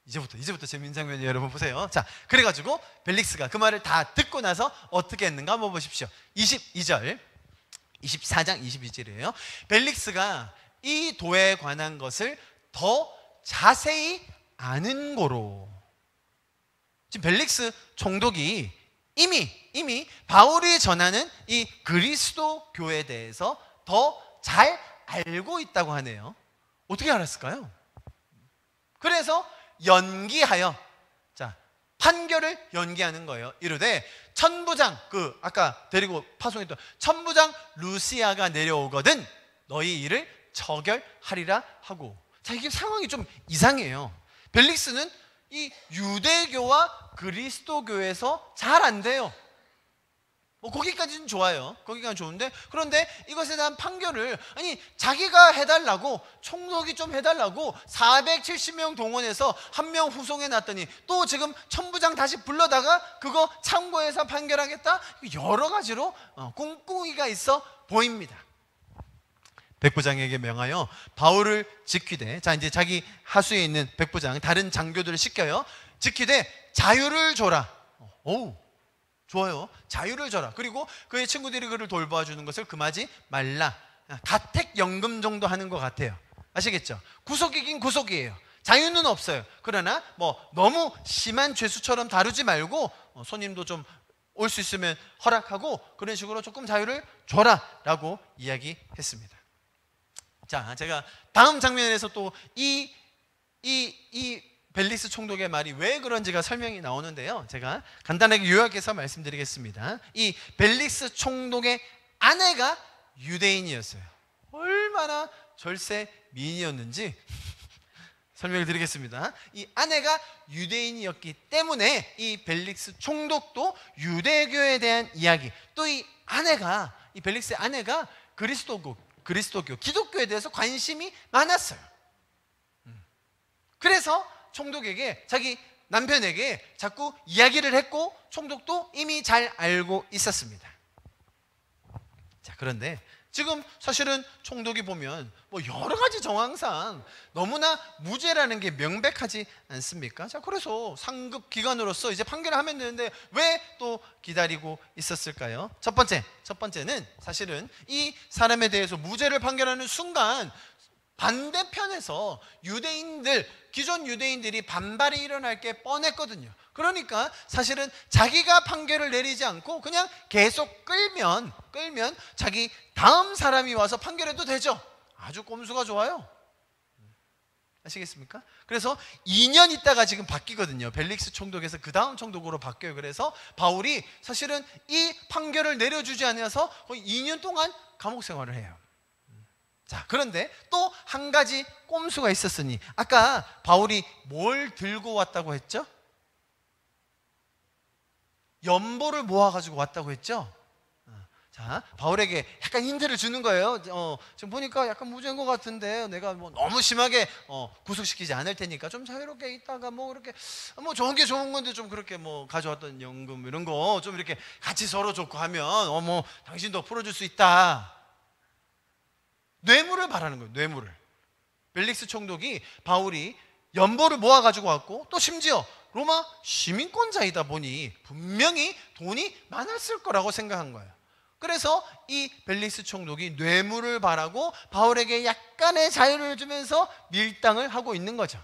[SPEAKER 1] 이제부터 재미있는 장면이에요. 여러분 보세요. 자, 그래가지고 벨릭스가 그 말을 다 듣고 나서 어떻게 했는가 한번 보십시오. 22절 24장 22절이에요. 벨릭스가 이 도에 관한 것을 더 자세히 아는 거로, 지금 벨릭스 총독이 이미 바울이 전하는 이 그리스도 교에 대해서 더 잘 알고 있다고 하네요. 어떻게 알았을까요? 그래서 연기하여, 자, 판결을 연기하는 거예요. 이르되 천부장, 아까 데리고 파송했던 천부장 루시아가 내려오거든 너희 일을 처결하리라 하고. 자, 이게 상황이 좀 이상해요. 벨릭스는 이 유대교와 그리스도교에서 잘 안 돼요. 거기까지는 좋아요. 거기까지는 좋은데, 그런데 이것에 대한 판결을, 아니 자기가 해달라고, 총독이 좀 해달라고 470명 동원해서 한 명 후송해 놨더니 또 지금 천부장 다시 불러다가 그거 참고해서 판결하겠다? 여러 가지로 꿍꿍이가 있어 보입니다. 백부장에게 명하여 바울을 지키되, 자, 이제 자기 하수에 있는 백부장 다른 장교들을 시켜요. 지키되 자유를 줘라. 오, 좋아요. 자유를 줘라. 그리고 그의 친구들이 그를 돌봐주는 것을 금하지 말라. 가택연금 정도 하는 것 같아요. 아시겠죠? 구속이긴 구속이에요. 자유는 없어요. 그러나 너무 심한 죄수처럼 다루지 말고 손님도 좀 올 수 있으면 허락하고 그런 식으로 조금 자유를 줘라 라고 이야기했습니다. 자, 제가 다음 장면에서 또 이 벨릭스 총독의 말이 왜 그런지가 설명이 나오는데요. 제가 간단하게 요약해서 말씀드리겠습니다. 이 벨릭스 총독의 아내가 유대인이었어요. 얼마나 절세 미인이었는지 설명을 드리겠습니다. 이 아내가 유대인이었기 때문에 이 벨릭스 총독도 유대교에 대한 이야기, 또 이 벨릭스의 아내가 그리스도교, 기독교에 대해서 관심이 많았어요. 그래서 총독에게, 자기 남편에게 자꾸 이야기를 했고 총독도 이미 잘 알고 있었습니다. 자, 그런데 지금 사실은 총독이 보면 여러 가지 정황상 너무나 무죄라는 게 명백하지 않습니까? 자, 그래서 상급 기관으로서 이제 판결을 하면 되는데 왜 또 기다리고 있었을까요? 첫 번째는 사실은 이 사람에 대해서 무죄를 판결하는 순간 반대편에서 기존 유대인들이 반발이 일어날 게 뻔했거든요. 그러니까 사실은 자기가 판결을 내리지 않고 그냥 계속 끌면 자기 다음 사람이 와서 판결해도 되죠. 아주 꼼수가 좋아요. 아시겠습니까? 그래서 2년 있다가 지금 바뀌거든요. 벨릭스 총독에서 그 다음 총독으로 바뀌어요. 그래서 바울이 사실은 이 판결을 내려주지 않아서 거의 2년 동안 감옥 생활을 해요. 자, 그런데 또 한 가지 꼼수가 있었으니, 아까 바울이 뭘 들고 왔다고 했죠? 연보를 모아가지고 왔다고 했죠? 자, 바울에게 약간 힌트를 주는 거예요. 지금 보니까 약간 무죄인 것 같은데 내가 뭐 너무 심하게 구속시키지 않을 테니까 좀 자유롭게 있다가 뭐 그렇게 뭐 좋은 게 좋은 건데 좀 그렇게 뭐 가져왔던 연금 이런 거 좀 이렇게 같이 서로 줬고 하면 뭐 당신도 풀어줄 수 있다. 뇌물을 바라는 거예요. 뇌물을. 벨릭스 총독이 바울이 연보를 모아가지고 왔고 또 심지어 로마 시민권자이다 보니 분명히 돈이 많았을 거라고 생각한 거예요. 그래서 이 벨릭스 총독이 뇌물을 바라고 바울에게 약간의 자유를 주면서 밀당을 하고 있는 거죠.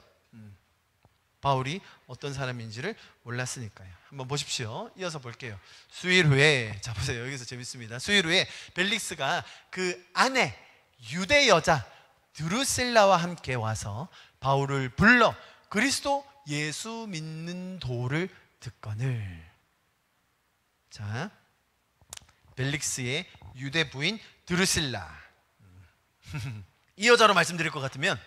[SPEAKER 1] 바울이 어떤 사람인지를 몰랐으니까요. 한번 보십시오. 이어서 볼게요. 수일 후에, 자 보세요. 여기서 재밌습니다. 수일 후에 벨릭스가 그 아내 유대 여자 드루실라와 함께 와서 바울을 불러 그리스도 예수 믿는 도를 듣거늘. 자, 벨릭스의 유대 부인 드루실라. 이 여자로 말씀드릴 것 같으면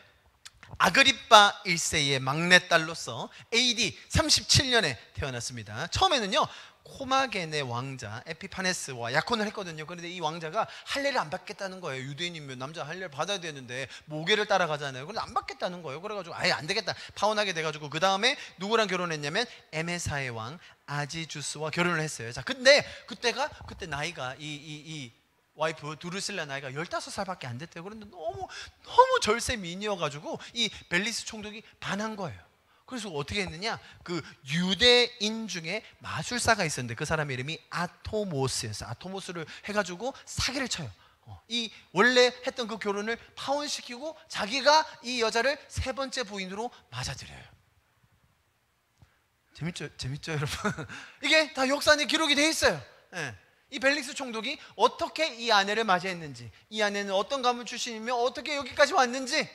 [SPEAKER 1] 아그리빠 1세의 막내딸로서 AD 37년에 태어났습니다. 처음에는요 코마겐의 왕자 에피파네스와 약혼을 했거든요. 그런데 이 왕자가 할례를 안 받겠다는 거예요. 유대인이면 남자 할례를 받아야 되는데 모계를 따라가잖아요. 그런데 안 받겠다는 거예요. 그래가지고 아예 안 되겠다 파혼하게 돼가지고 그 다음에 누구랑 결혼했냐면 에메사의 왕 아지주스와 결혼을 했어요. 자, 근데 그때 나이가 이 와이프 두루실라 나이가 15살밖에 안 됐대요. 그런데 너무 절세 미인이어가지고 이 벨릭스 총독이 반한 거예요. 그래서 어떻게 했느냐, 그 유대인 중에 마술사가 있었는데 그 사람 이름이 아토모스였어요. 아토모스를 해가지고 사기를 쳐요. 이 원래 했던 그 결혼을 파혼시키고 자기가 이 여자를 세 번째 부인으로 맞아들여요. 재밌죠 여러분? 이게 다 역사에 기록이 돼 있어요. 네. 이 벨릭스 총독이 어떻게 이 아내를 맞이했는지, 이 아내는 어떤 가문 출신이며 어떻게 여기까지 왔는지,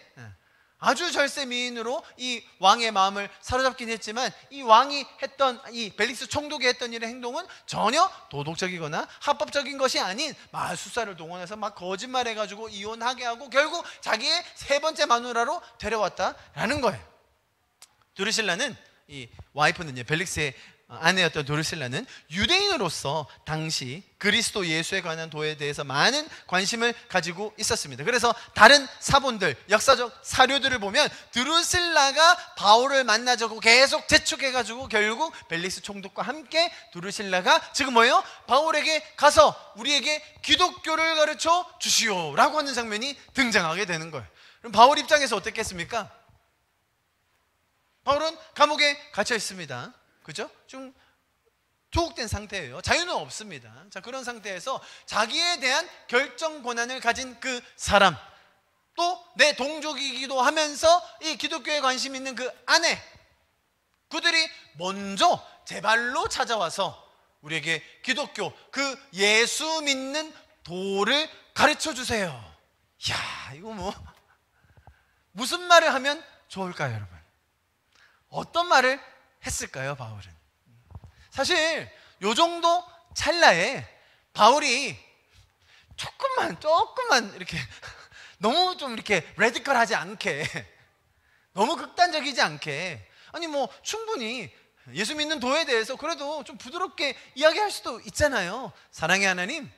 [SPEAKER 1] 아주 절세 미인으로 이 왕의 마음을 사로잡긴 했지만 이 왕이 했던, 이 벨릭스 총독이 했던 일의 행동은 전혀 도덕적이거나 합법적인 것이 아닌 마술사를 동원해서 막 거짓말해가지고 이혼하게 하고 결국 자기의 세 번째 마누라로 데려왔다라는 거예요. 드루실라는, 이 와이프는요, 벨릭스의 아내였던 드루실라는 유대인으로서 당시 그리스도 예수에 관한 도에 대해서 많은 관심을 가지고 있었습니다. 그래서 다른 사본들, 역사적 사료들을 보면 드루실라가 바울을 만나자고 계속 재촉해가지고 결국 벨릭스 총독과 함께 드루실라가 지금 뭐예요? 바울에게 가서 우리에게 기독교를 가르쳐 주시오라고 하는 장면이 등장하게 되는 거예요. 그럼 바울 입장에서 어땠겠습니까? 바울은 감옥에 갇혀 있습니다. 그죠? 좀 투옥된 상태예요. 자유는 없습니다. 자, 그런 상태에서 자기에 대한 결정 권한을 가진 그 사람, 또 내 동족이기도 하면서 이 기독교에 관심 있는 그 아내, 그들이 먼저 제 발로 찾아와서 우리에게 기독교, 그 예수 믿는 도를 가르쳐 주세요. 이야, 이거 뭐 무슨 말을 하면 좋을까요, 여러분? 어떤 말을 했을까요, 바울은? 사실 요 정도 찰나에 바울이 조금만 이렇게 너무 좀 이렇게 레디컬하지 않게, 너무 극단적이지 않게, 아니 뭐 충분히 예수 믿는 도에 대해서 그래도 좀 부드럽게 이야기할 수도 있잖아요. 사랑의 하나님,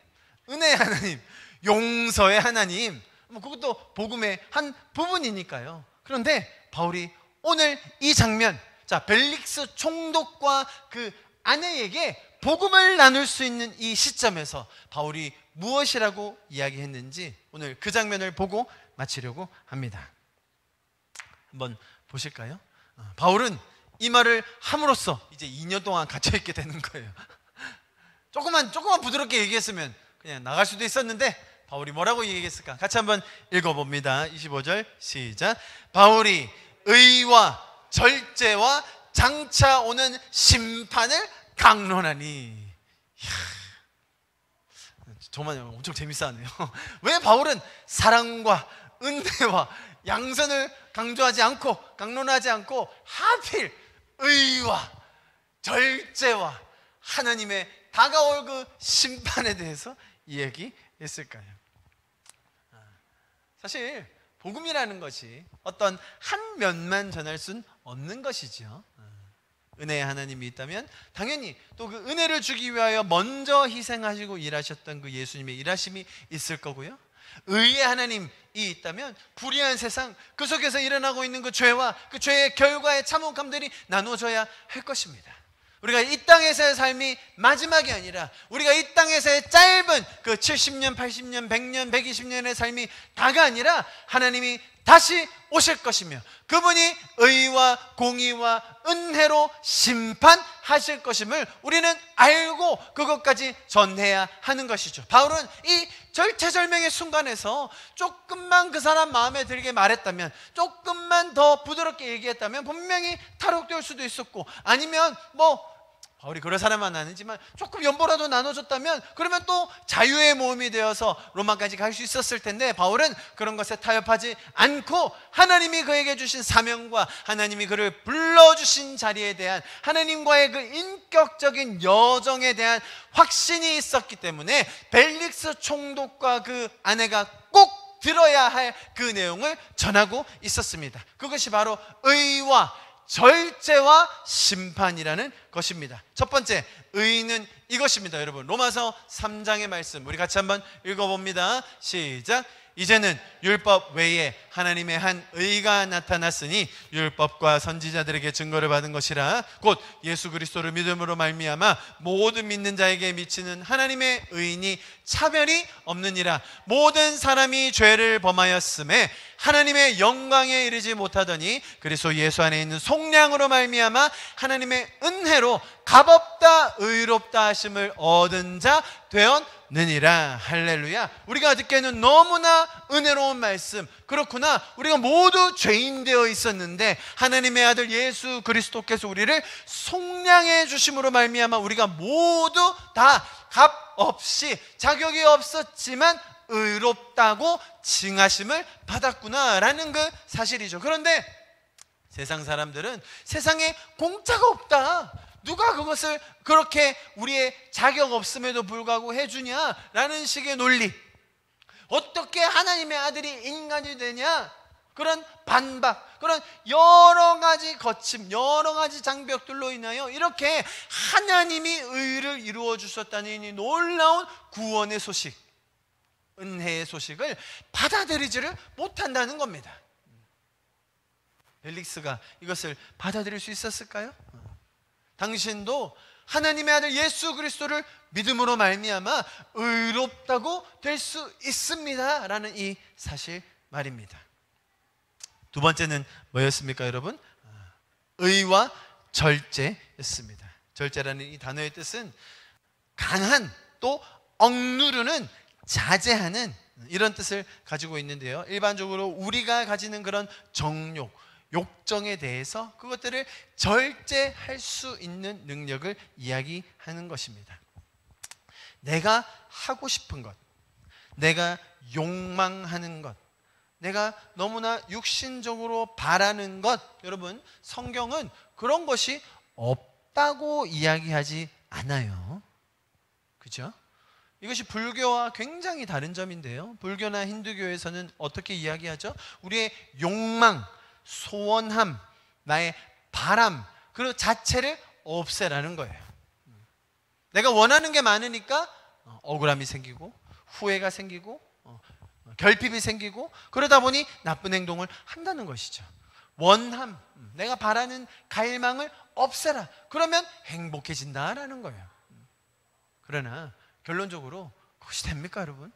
[SPEAKER 1] 은혜의 하나님, 용서의 하나님, 뭐 그것도 복음의 한 부분이니까요. 그런데 바울이 오늘 이 장면, 자, 벨릭스 총독과 그 아내에게 복음을 나눌 수 있는 이 시점에서 바울이 무엇이라고 이야기했는지 오늘 그 장면을 보고 마치려고 합니다. 한번 보실까요? 바울은 이 말을 함으로써 이제 2년 동안 갇혀있게 되는 거예요. 조금만 부드럽게 얘기했으면 그냥 나갈 수도 있었는데 바울이 뭐라고 얘기했을까? 같이 한번 읽어봅니다. 25절 시작. 바울이 의와 절제와 장차 오는 심판을 강론하니. 정말 엄청 재밌어하네요. 왜 바울은 사랑과 은혜와 양선을 강조하지 않고 강론하지 않고 하필 의와 절제와 하나님의 다가올 그 심판에 대해서 이야기했을까요? 사실 복음이라는 것이 어떤 한 면만 전할 수는 없는 것이죠. 은혜의 하나님이 있다면 당연히 또 그 은혜를 주기 위하여 먼저 희생하시고 일하셨던 그 예수님의 일하심이 있을 거고요. 의의 하나님이 있다면 불의한 세상 그 속에서 일어나고 있는 그 죄와 그 죄의 결과의 참혹함들이 나눠져야 할 것입니다. 우리가 이 땅에서의 삶이 마지막이 아니라 우리가 이 땅에서의 짧은 그 70년, 80년, 100년, 120년의 삶이 다가 아니라 하나님이 다시 오실 것이며 그분이 의와 공의와 은혜로 심판하실 것임을 우리는 알고 그것까지 전해야 하는 것이죠. 바울은 이 절체절명의 순간에서 조금만 그 사람 마음에 들게 말했다면, 조금만 더 부드럽게 얘기했다면 분명히 탈옥될 수도 있었고, 아니면 바울이 그런 사람은 아니지만 조금 연보라도 나눠줬다면 그러면 또 자유의 모험이 되어서 로마까지 갈 수 있었을 텐데, 바울은 그런 것에 타협하지 않고 하나님이 그에게 주신 사명과 하나님이 그를 불러주신 자리에 대한 하나님과의 그 인격적인 여정에 대한 확신이 있었기 때문에 벨릭스 총독과 그 아내가 꼭 들어야 할 그 내용을 전하고 있었습니다. 그것이 바로 의와 절제와 심판이라는 것입니다. 첫 번째, 의는 이것입니다. 여러분, 로마서 3장의 말씀 우리 같이 한번 읽어봅니다. 시작. 이제는 율법 외에 하나님의 한 의가 나타났으니 율법과 선지자들에게 증거를 받은 것이라 곧 예수 그리스도를 믿음으로 말미암아 모든 믿는 자에게 미치는 하나님의 의인이 차별이 없느니라. 모든 사람이 죄를 범하였음에 하나님의 영광에 이르지 못하더니 그리스도 예수 안에 있는 속량으로 말미암아 하나님의 은혜로 값없다 의롭다 하심을 얻은 자 되었느니라. 할렐루야. 우리가 듣기에는 너무나 은혜로운 말씀, 그렇구나, 우리가 모두 죄인 되어 있었는데 하나님의 아들 예수 그리스도께서 우리를 속량해 주심으로 말미암아 우리가 모두 다 값없이 자격이 없었지만 의롭다고 칭하심을 받았구나라는 그 사실이죠. 그런데 세상 사람들은 세상에 공짜가 없다, 누가 그것을 그렇게 우리의 자격 없음에도 불구하고 해주냐라는 식의 논리, 어떻게 하나님의 아들이 인간이 되냐, 그런 반박, 그런 여러 가지 거침, 여러 가지 장벽들로 인하여 이렇게 하나님이 의를 이루어 주셨다는 이 놀라운 구원의 소식, 은혜의 소식을 받아들이지를 못한다는 겁니다. 벨릭스가 이것을 받아들일 수 있었을까요? 당신도 하나님의 아들 예수 그리스도를 믿음으로 말미암아 의롭다고 될 수 있습니다 라는 이 사실 말입니다. 두 번째는 뭐였습니까, 여러분? 의와 절제였습니다. 절제라는 이 단어의 뜻은 강한, 또 억누르는, 자제하는, 이런 뜻을 가지고 있는데요, 일반적으로 우리가 가지는 그런 정욕, 욕정에 대해서 그것들을 절제할 수 있는 능력을 이야기하는 것입니다. 내가 하고 싶은 것, 내가 욕망하는 것, 내가 너무나 육신적으로 바라는 것, 여러분, 성경은 그런 것이 없다고 이야기하지 않아요. 그죠? 이것이 불교와 굉장히 다른 점인데요, 불교나 힌두교에서는 어떻게 이야기하죠? 우리의 욕망, 소원함, 나의 바람, 그 자체를 없애라는 거예요. 내가 원하는 게 많으니까 억울함이 생기고 후회가 생기고 결핍이 생기고 그러다 보니 나쁜 행동을 한다는 것이죠. 원함, 내가 바라는 갈망을 없애라. 그러면 행복해진다라는 거예요. 그러나 결론적으로 그것이 됩니까, 여러분?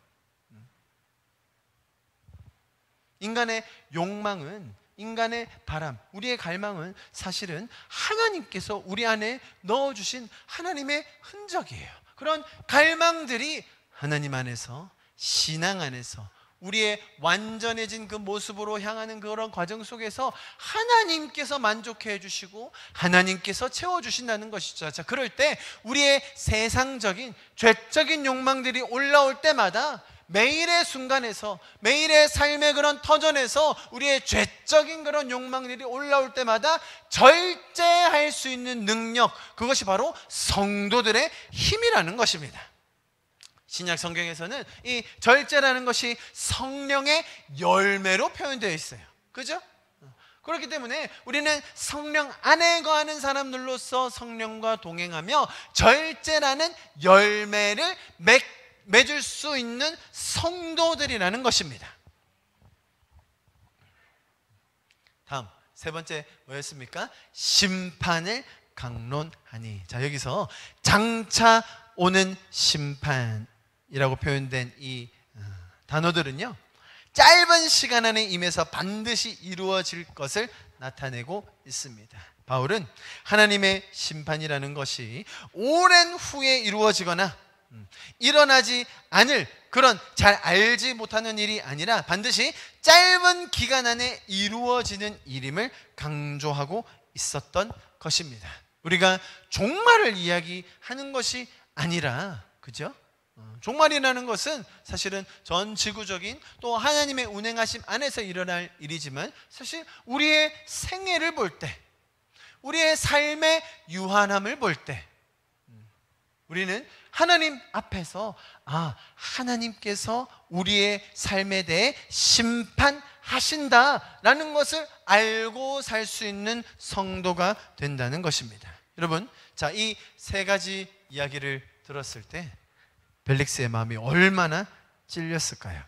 [SPEAKER 1] 인간의 욕망은, 인간의 바람, 우리의 갈망은 사실은 하나님께서 우리 안에 넣어주신 하나님의 흔적이에요. 그런 갈망들이 하나님 안에서 신앙 안에서 우리의 완전해진 그 모습으로 향하는 그런 과정 속에서 하나님께서 만족해 주시고 하나님께서 채워주신다는 것이죠. 자, 그럴 때 우리의 세상적인 죄적인 욕망들이 올라올 때마다 매일의 순간에서 매일의 삶의 그런 터전에서 우리의 죄적인 그런 욕망들이 올라올 때마다 절제할 수 있는 능력, 그것이 바로 성도들의 힘이라는 것입니다. 신약 성경에서는 이 절제라는 것이 성령의 열매로 표현되어 있어요. 그죠? 그렇기 때문에 우리는 성령 안에 거하는 사람들로서 성령과 동행하며 절제라는 열매를 맺을 수 있는 성도들이라는 것입니다. 다음 세 번째 뭐였습니까? 심판을 강론하니. 자, 여기서 장차 오는 심판이라고 표현된 이 단어들은요, 짧은 시간 안에 임해서 반드시 이루어질 것을 나타내고 있습니다. 바울은 하나님의 심판이라는 것이 오랜 후에 이루어지거나 일어나지 않을 그런 잘 알지 못하는 일이 아니라 반드시 짧은 기간 안에 이루어지는 일임을 강조하고 있었던 것입니다. 우리가 종말을 이야기하는 것이 아니라, 그죠? 종말이라는 것은 사실은 전 지구적인 또 하나님의 운행하심 안에서 일어날 일이지만, 사실 우리의 생애를 볼 때, 우리의 삶의 유한함을 볼 때 우리는 하나님 앞에서 하나님께서 우리의 삶에 대해 심판하신다라는 것을 알고 살 수 있는 성도가 된다는 것입니다. 여러분, 자, 이 세 가지 이야기를 들었을 때 벨릭스의 마음이 얼마나 찔렸을까요?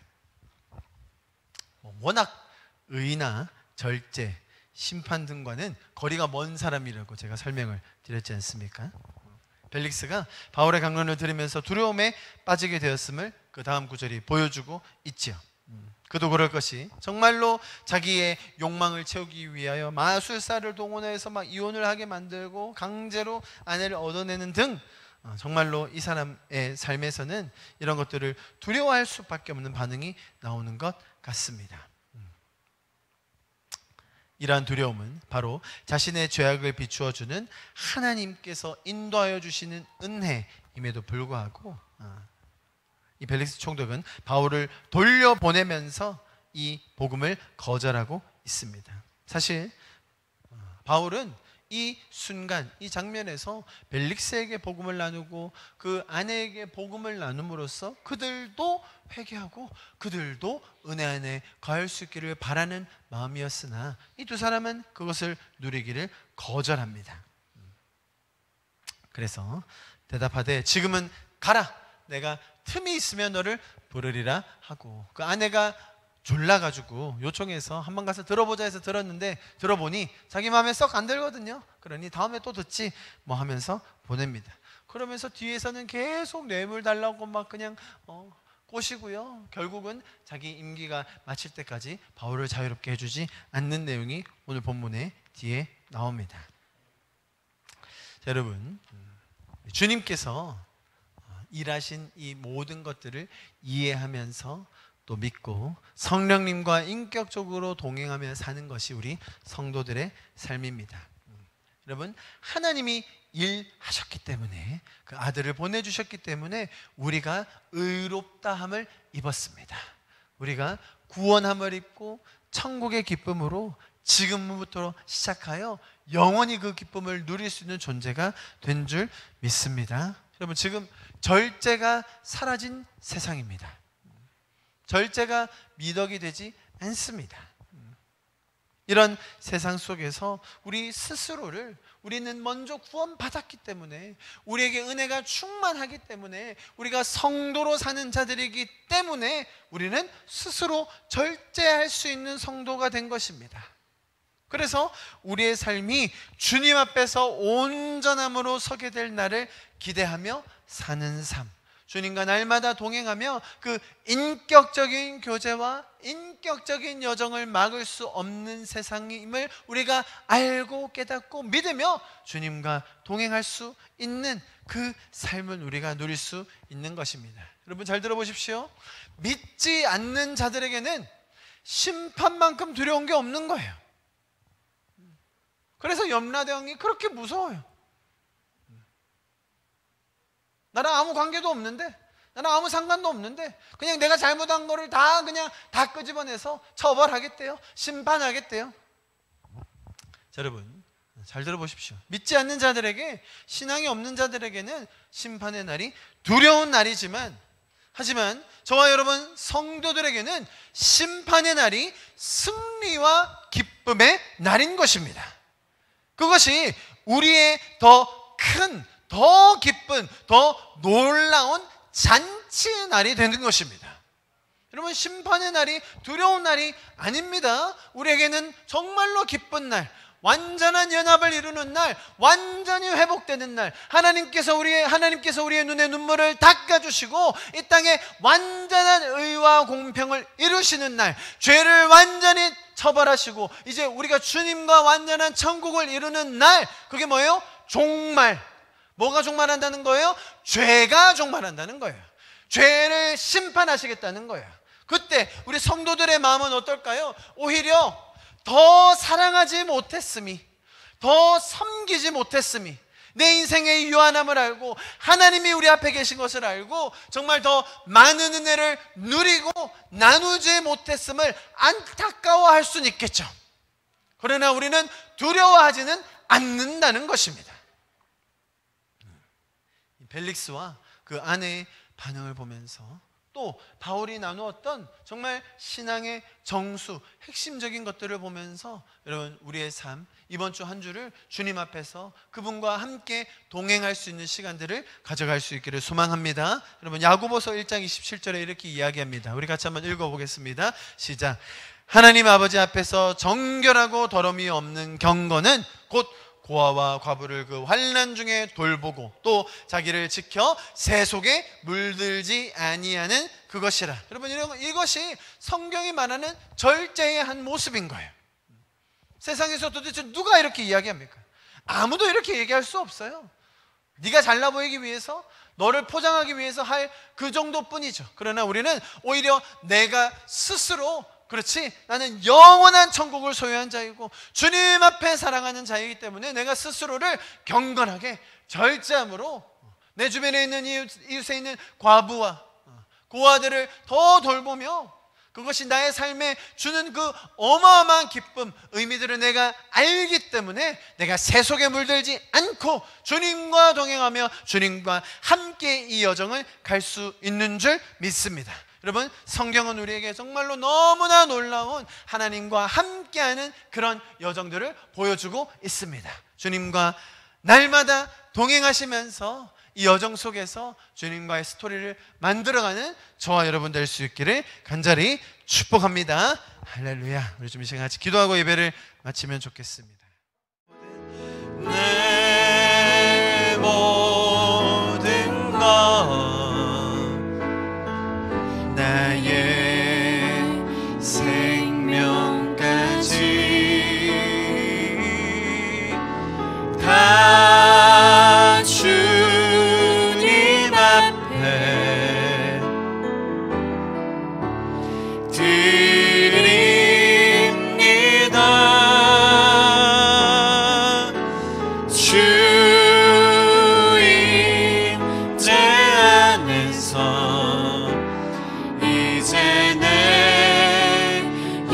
[SPEAKER 1] 워낙 의나 절제, 심판 등과는 거리가 먼 사람이라고 제가 설명을 드렸지 않습니까? 벨릭스가 바울의 강론을 들으면서 두려움에 빠지게 되었음을 그 다음 구절이 보여주고 있지요. 그도 그럴 것이 정말로 자기의 욕망을 채우기 위하여 마술사를 동원해서 막 이혼을 하게 만들고 강제로 아내를 얻어내는 등 정말로 이 사람의 삶에서는 이런 것들을 두려워할 수밖에 없는 반응이 나오는 것 같습니다. 이러한 두려움은 바로 자신의 죄악을 비추어 주는 하나님께서 인도하여 주시는 은혜임에도 불구하고 이 벨릭스 총독은 바울을 돌려보내면서 이 복음을 거절하고 있습니다. 사실 바울은 이 순간, 이 장면에서 벨릭스에게 복음을 나누고 그 아내에게 복음을 나눔으로써 그들도 회개하고 그들도 은혜 안에 거할 수 있기를 바라는 마음이었으나 이 두 사람은 그것을 누리기를 거절합니다. 그래서 대답하되 지금은 가라, 내가 틈이 있으면 너를 부르리라 하고, 그 아내가 졸라가지고 요청해서 한번 가서 들어보자 해서 들었는데 들어보니 자기 마음에 썩 안 들거든요. 그러니 다음에 또 듣지 뭐 하면서 보냅니다. 그러면서 뒤에서는 계속 뇌물 달라고 막 그냥 꼬시고요. 결국은 자기 임기가 마칠 때까지 바울을 자유롭게 해주지 않는 내용이 오늘 본문의 뒤에 나옵니다. 자, 여러분, 주님께서 일하신 이 모든 것들을 이해하면서 또 믿고 성령님과 인격적으로 동행하며 사는 것이 우리 성도들의 삶입니다. 여러분, 하나님이 일하셨기 때문에, 그 아들을 보내주셨기 때문에 우리가 의롭다함을 입었습니다. 우리가 구원함을 입고 천국의 기쁨으로 지금부터 시작하여 영원히 그 기쁨을 누릴 수 있는 존재가 된 줄 믿습니다. 여러분, 지금 절제가 사라진 세상입니다. 절제가 미덕이 되지 않습니다. 이런 세상 속에서 우리 스스로를, 우리는 먼저 구원받았기 때문에, 우리에게 은혜가 충만하기 때문에, 우리가 성도로 사는 자들이기 때문에 우리는 스스로 절제할 수 있는 성도가 된 것입니다. 그래서 우리의 삶이 주님 앞에서 온전함으로 서게 될 날을 기대하며 사는 삶, 주님과 날마다 동행하며 그 인격적인 교제와 인격적인 여정을 막을 수 없는 세상임을 우리가 알고 깨닫고 믿으며 주님과 동행할 수 있는 그 삶을 우리가 누릴 수 있는 것입니다. 여러분 잘 들어보십시오. 믿지 않는 자들에게는 심판만큼 두려운 게 없는 거예요. 그래서 염라대왕이 그렇게 무서워요. 나랑 아무 관계도 없는데, 나랑 아무 상관도 없는데 그냥 내가 잘못한 거를 다 그냥 다 끄집어내서 처벌하겠대요. 심판하겠대요. 자, 여러분 잘 들어보십시오. 믿지 않는 자들에게, 신앙이 없는 자들에게는 심판의 날이 두려운 날이지만, 하지만 저와 여러분 성도들에게는 심판의 날이 승리와 기쁨의 날인 것입니다. 그것이 우리의 더 큰, 더 기쁜, 더 놀라운 잔치의 날이 되는 것입니다. 여러분 심판의 날이 두려운 날이 아닙니다. 우리에게는 정말로 기쁜 날, 완전한 연합을 이루는 날, 완전히 회복되는 날, 하나님께서 우리의 눈에 눈물을 닦아주시고 이 땅에 완전한 의와 공평을 이루시는 날, 죄를 완전히 처벌하시고 이제 우리가 주님과 완전한 천국을 이루는 날, 그게 뭐예요? 종말. 뭐가 종말한다는 거예요? 죄가 종말한다는 거예요. 죄를 심판하시겠다는 거예요. 그때 우리 성도들의 마음은 어떨까요? 오히려 더 사랑하지 못했음이, 더 섬기지 못했음이, 내 인생의 유한함을 알고 하나님이 우리 앞에 계신 것을 알고 정말 더 많은 은혜를 누리고 나누지 못했음을 안타까워할 수는 있겠죠. 그러나 우리는 두려워하지는 않는다는 것입니다. 벨릭스와 그 아내의 반응을 보면서 또 바울이 나누었던 정말 신앙의 정수, 핵심적인 것들을 보면서 여러분 우리의 삶, 이번 주 한 주를 주님 앞에서 그분과 함께 동행할 수 있는 시간들을 가져갈 수 있기를 소망합니다. 여러분 야고보서 1장 27절에 이렇게 이야기합니다. 우리 같이 한번 읽어보겠습니다. 시작. 하나님 아버지 앞에서 정결하고 더러움이 없는 경건은 곧 고아와 과부를 그 환난 중에 돌보고 또 자기를 지켜 새 속에 물들지 아니하는 그것이라. 여러분 이것이 성경이 말하는 절제의 한 모습인 거예요. 세상에서 도대체 누가 이렇게 이야기합니까? 아무도 이렇게 얘기할 수 없어요. 네가 잘나 보이기 위해서, 너를 포장하기 위해서 할 그 정도뿐이죠. 그러나 우리는 오히려 내가 스스로, 그렇지, 나는 영원한 천국을 소유한 자이고 주님 앞에 사랑하는 자이기 때문에 내가 스스로를 경건하게 절제함으로 내 주변에 있는 이웃에 있는 과부와 고아들을 더 돌보며 그것이 나의 삶에 주는 그 어마어마한 기쁨, 의미들을 내가 알기 때문에 내가 새 속에 물들지 않고 주님과 동행하며 주님과 함께 이 여정을 갈 수 있는 줄 믿습니다. 여러분 성경은 우리에게 정말로 너무나 놀라운 하나님과 함께하는 그런 여정들을 보여주고 있습니다. 주님과 날마다 동행하시면서 이 여정 속에서 주님과의 스토리를 만들어가는 저와 여러분 될 수 있기를 간절히 축복합니다. 할렐루야. 우리 좀 이 시간 같이 기도하고 예배를 마치면 좋겠습니다. 내 모든 것 나의 생명까지 다 주님 앞에 드립니다. 주인 제 안에서 이제 내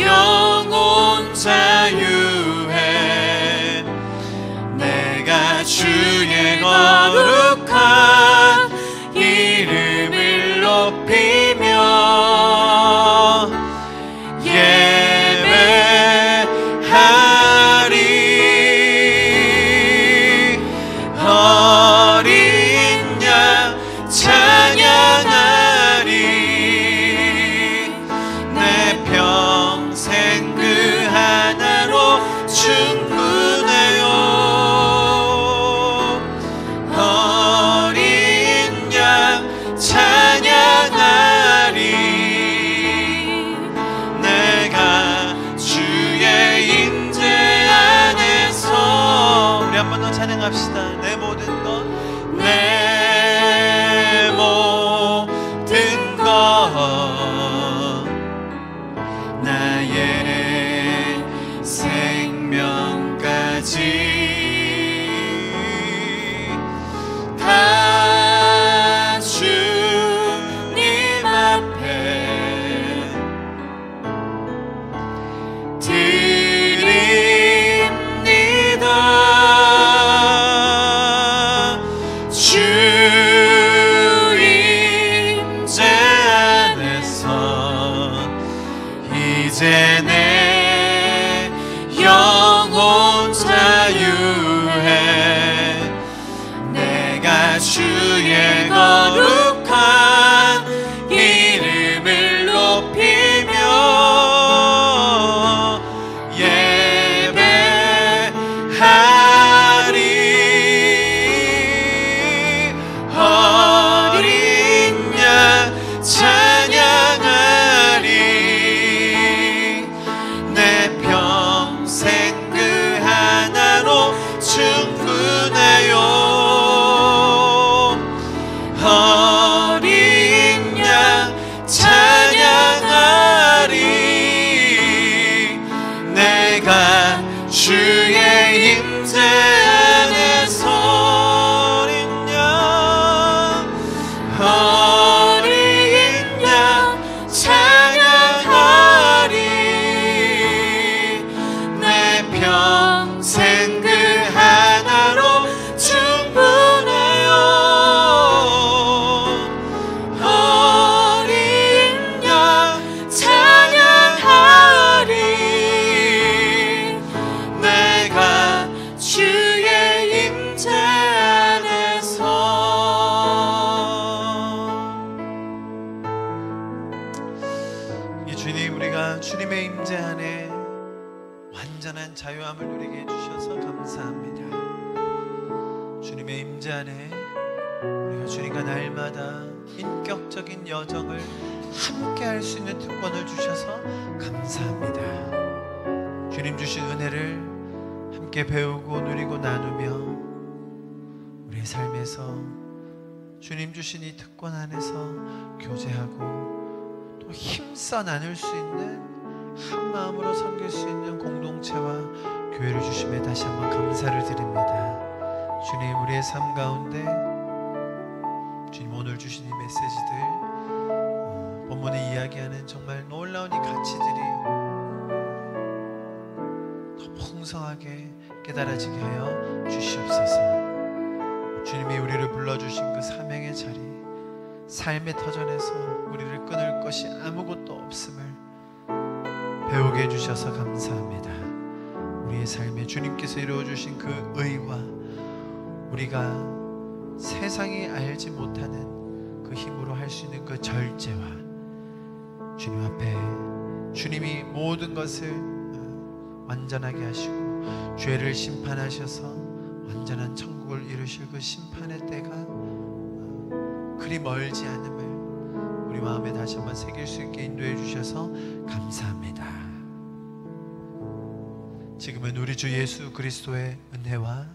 [SPEAKER 1] 영혼 자유해. 내가 주의 거룩한 이름을 높이며 예배하리. 어린 양 찬양하리. 내 평생 그 하나로 충분해요. 어린 양 찬양하리. 찬양합시다. 내 모든 것, 내 모든 것, 나의 생명까지 다 주님 앞에 드립니다. 주 임재 안에서 이제 내 영혼 자유해. 내가 주의 거룩한 이름을 높이며 예배하리. 어린 양 찬양하리. 내 평생 그 하나로 충분해요. 어린 양 찬양하리. 내가 주의 임재 안에서 어린 양 찬양하리. 내 평생 그 하나로 충분해요. 어린 양 찬양하리. 내가 주의 임재 안에서. 이 주님, 우리가 주님의 임재 안에 완전한 자유함을 누리게 해주셔서 감사합니다. 주님의 임재 안에 우리가 주님과 날마다 인격적인 여정을 함께 할 수 있는 특권을 주셔서 감사합니다. 주님 주신 은혜를 함께 배우고 누리고 나누며 우리의 삶에서 주님 주신 이 특권 안에서 교제하고 또 힘써 나눌 수 있는 한 마음으로 섬길 수 있는 공동체와 교회를 주심에 다시 한번 감사를 드립니다. 주님, 우리의 삶 가운데 주님 오늘 주신 이 메시지들, 본문에 이야기하는 정말 놀라운 이 가치들이 더 풍성하게 깨달아지게 하여 주시옵소서. 주님이 우리를 불러주신 그 사명의 자리, 삶의 터전에서 우리를 끊을 것이 아무것도 없음을 배우게 해주셔서 감사합니다. 우리의 삶에 주님께서 이루어주신 그 의와 우리가 세상이 알지 못하는 그 힘으로 할 수 있는 그 절제와 주님 앞에 주님이 모든 것을 완전하게 하시고 죄를 심판하셔서 완전한 천국을 이루실 그 심판의 때가 그리 멀지 않음을 우리 마음에 다시 한번 새길 수 있게 인도해 주셔서 감사합니다. 지금은 우리 주 예수 그리스도의 은혜와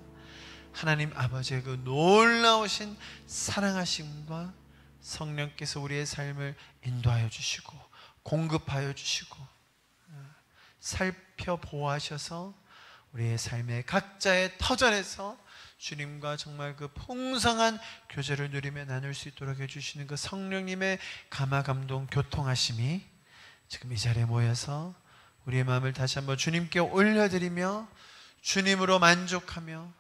[SPEAKER 1] 하나님 아버지의 그 놀라우신 사랑하심과 성령께서 우리의 삶을 인도하여 주시고 공급하여 주시고 살펴보아셔서 우리의 삶의 각자의 터전에서 주님과 정말 그 풍성한 교제를 누리며 나눌 수 있도록 해주시는 그 성령님의 감화 감동 교통하심이 지금 이 자리에 모여서 우리의 마음을 다시 한번 주님께 올려드리며 주님으로 만족하며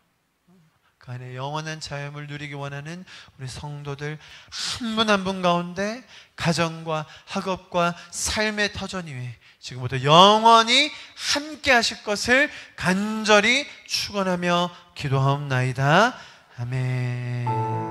[SPEAKER 1] 그 안에 영원한 자유함을 누리기 원하는 우리 성도들 한 분 한 분 가운데 가정과 학업과 삶의 터전 위에 지금부터 영원히 함께 하실 것을 간절히 축원하며 기도하옵나이다. 아멘.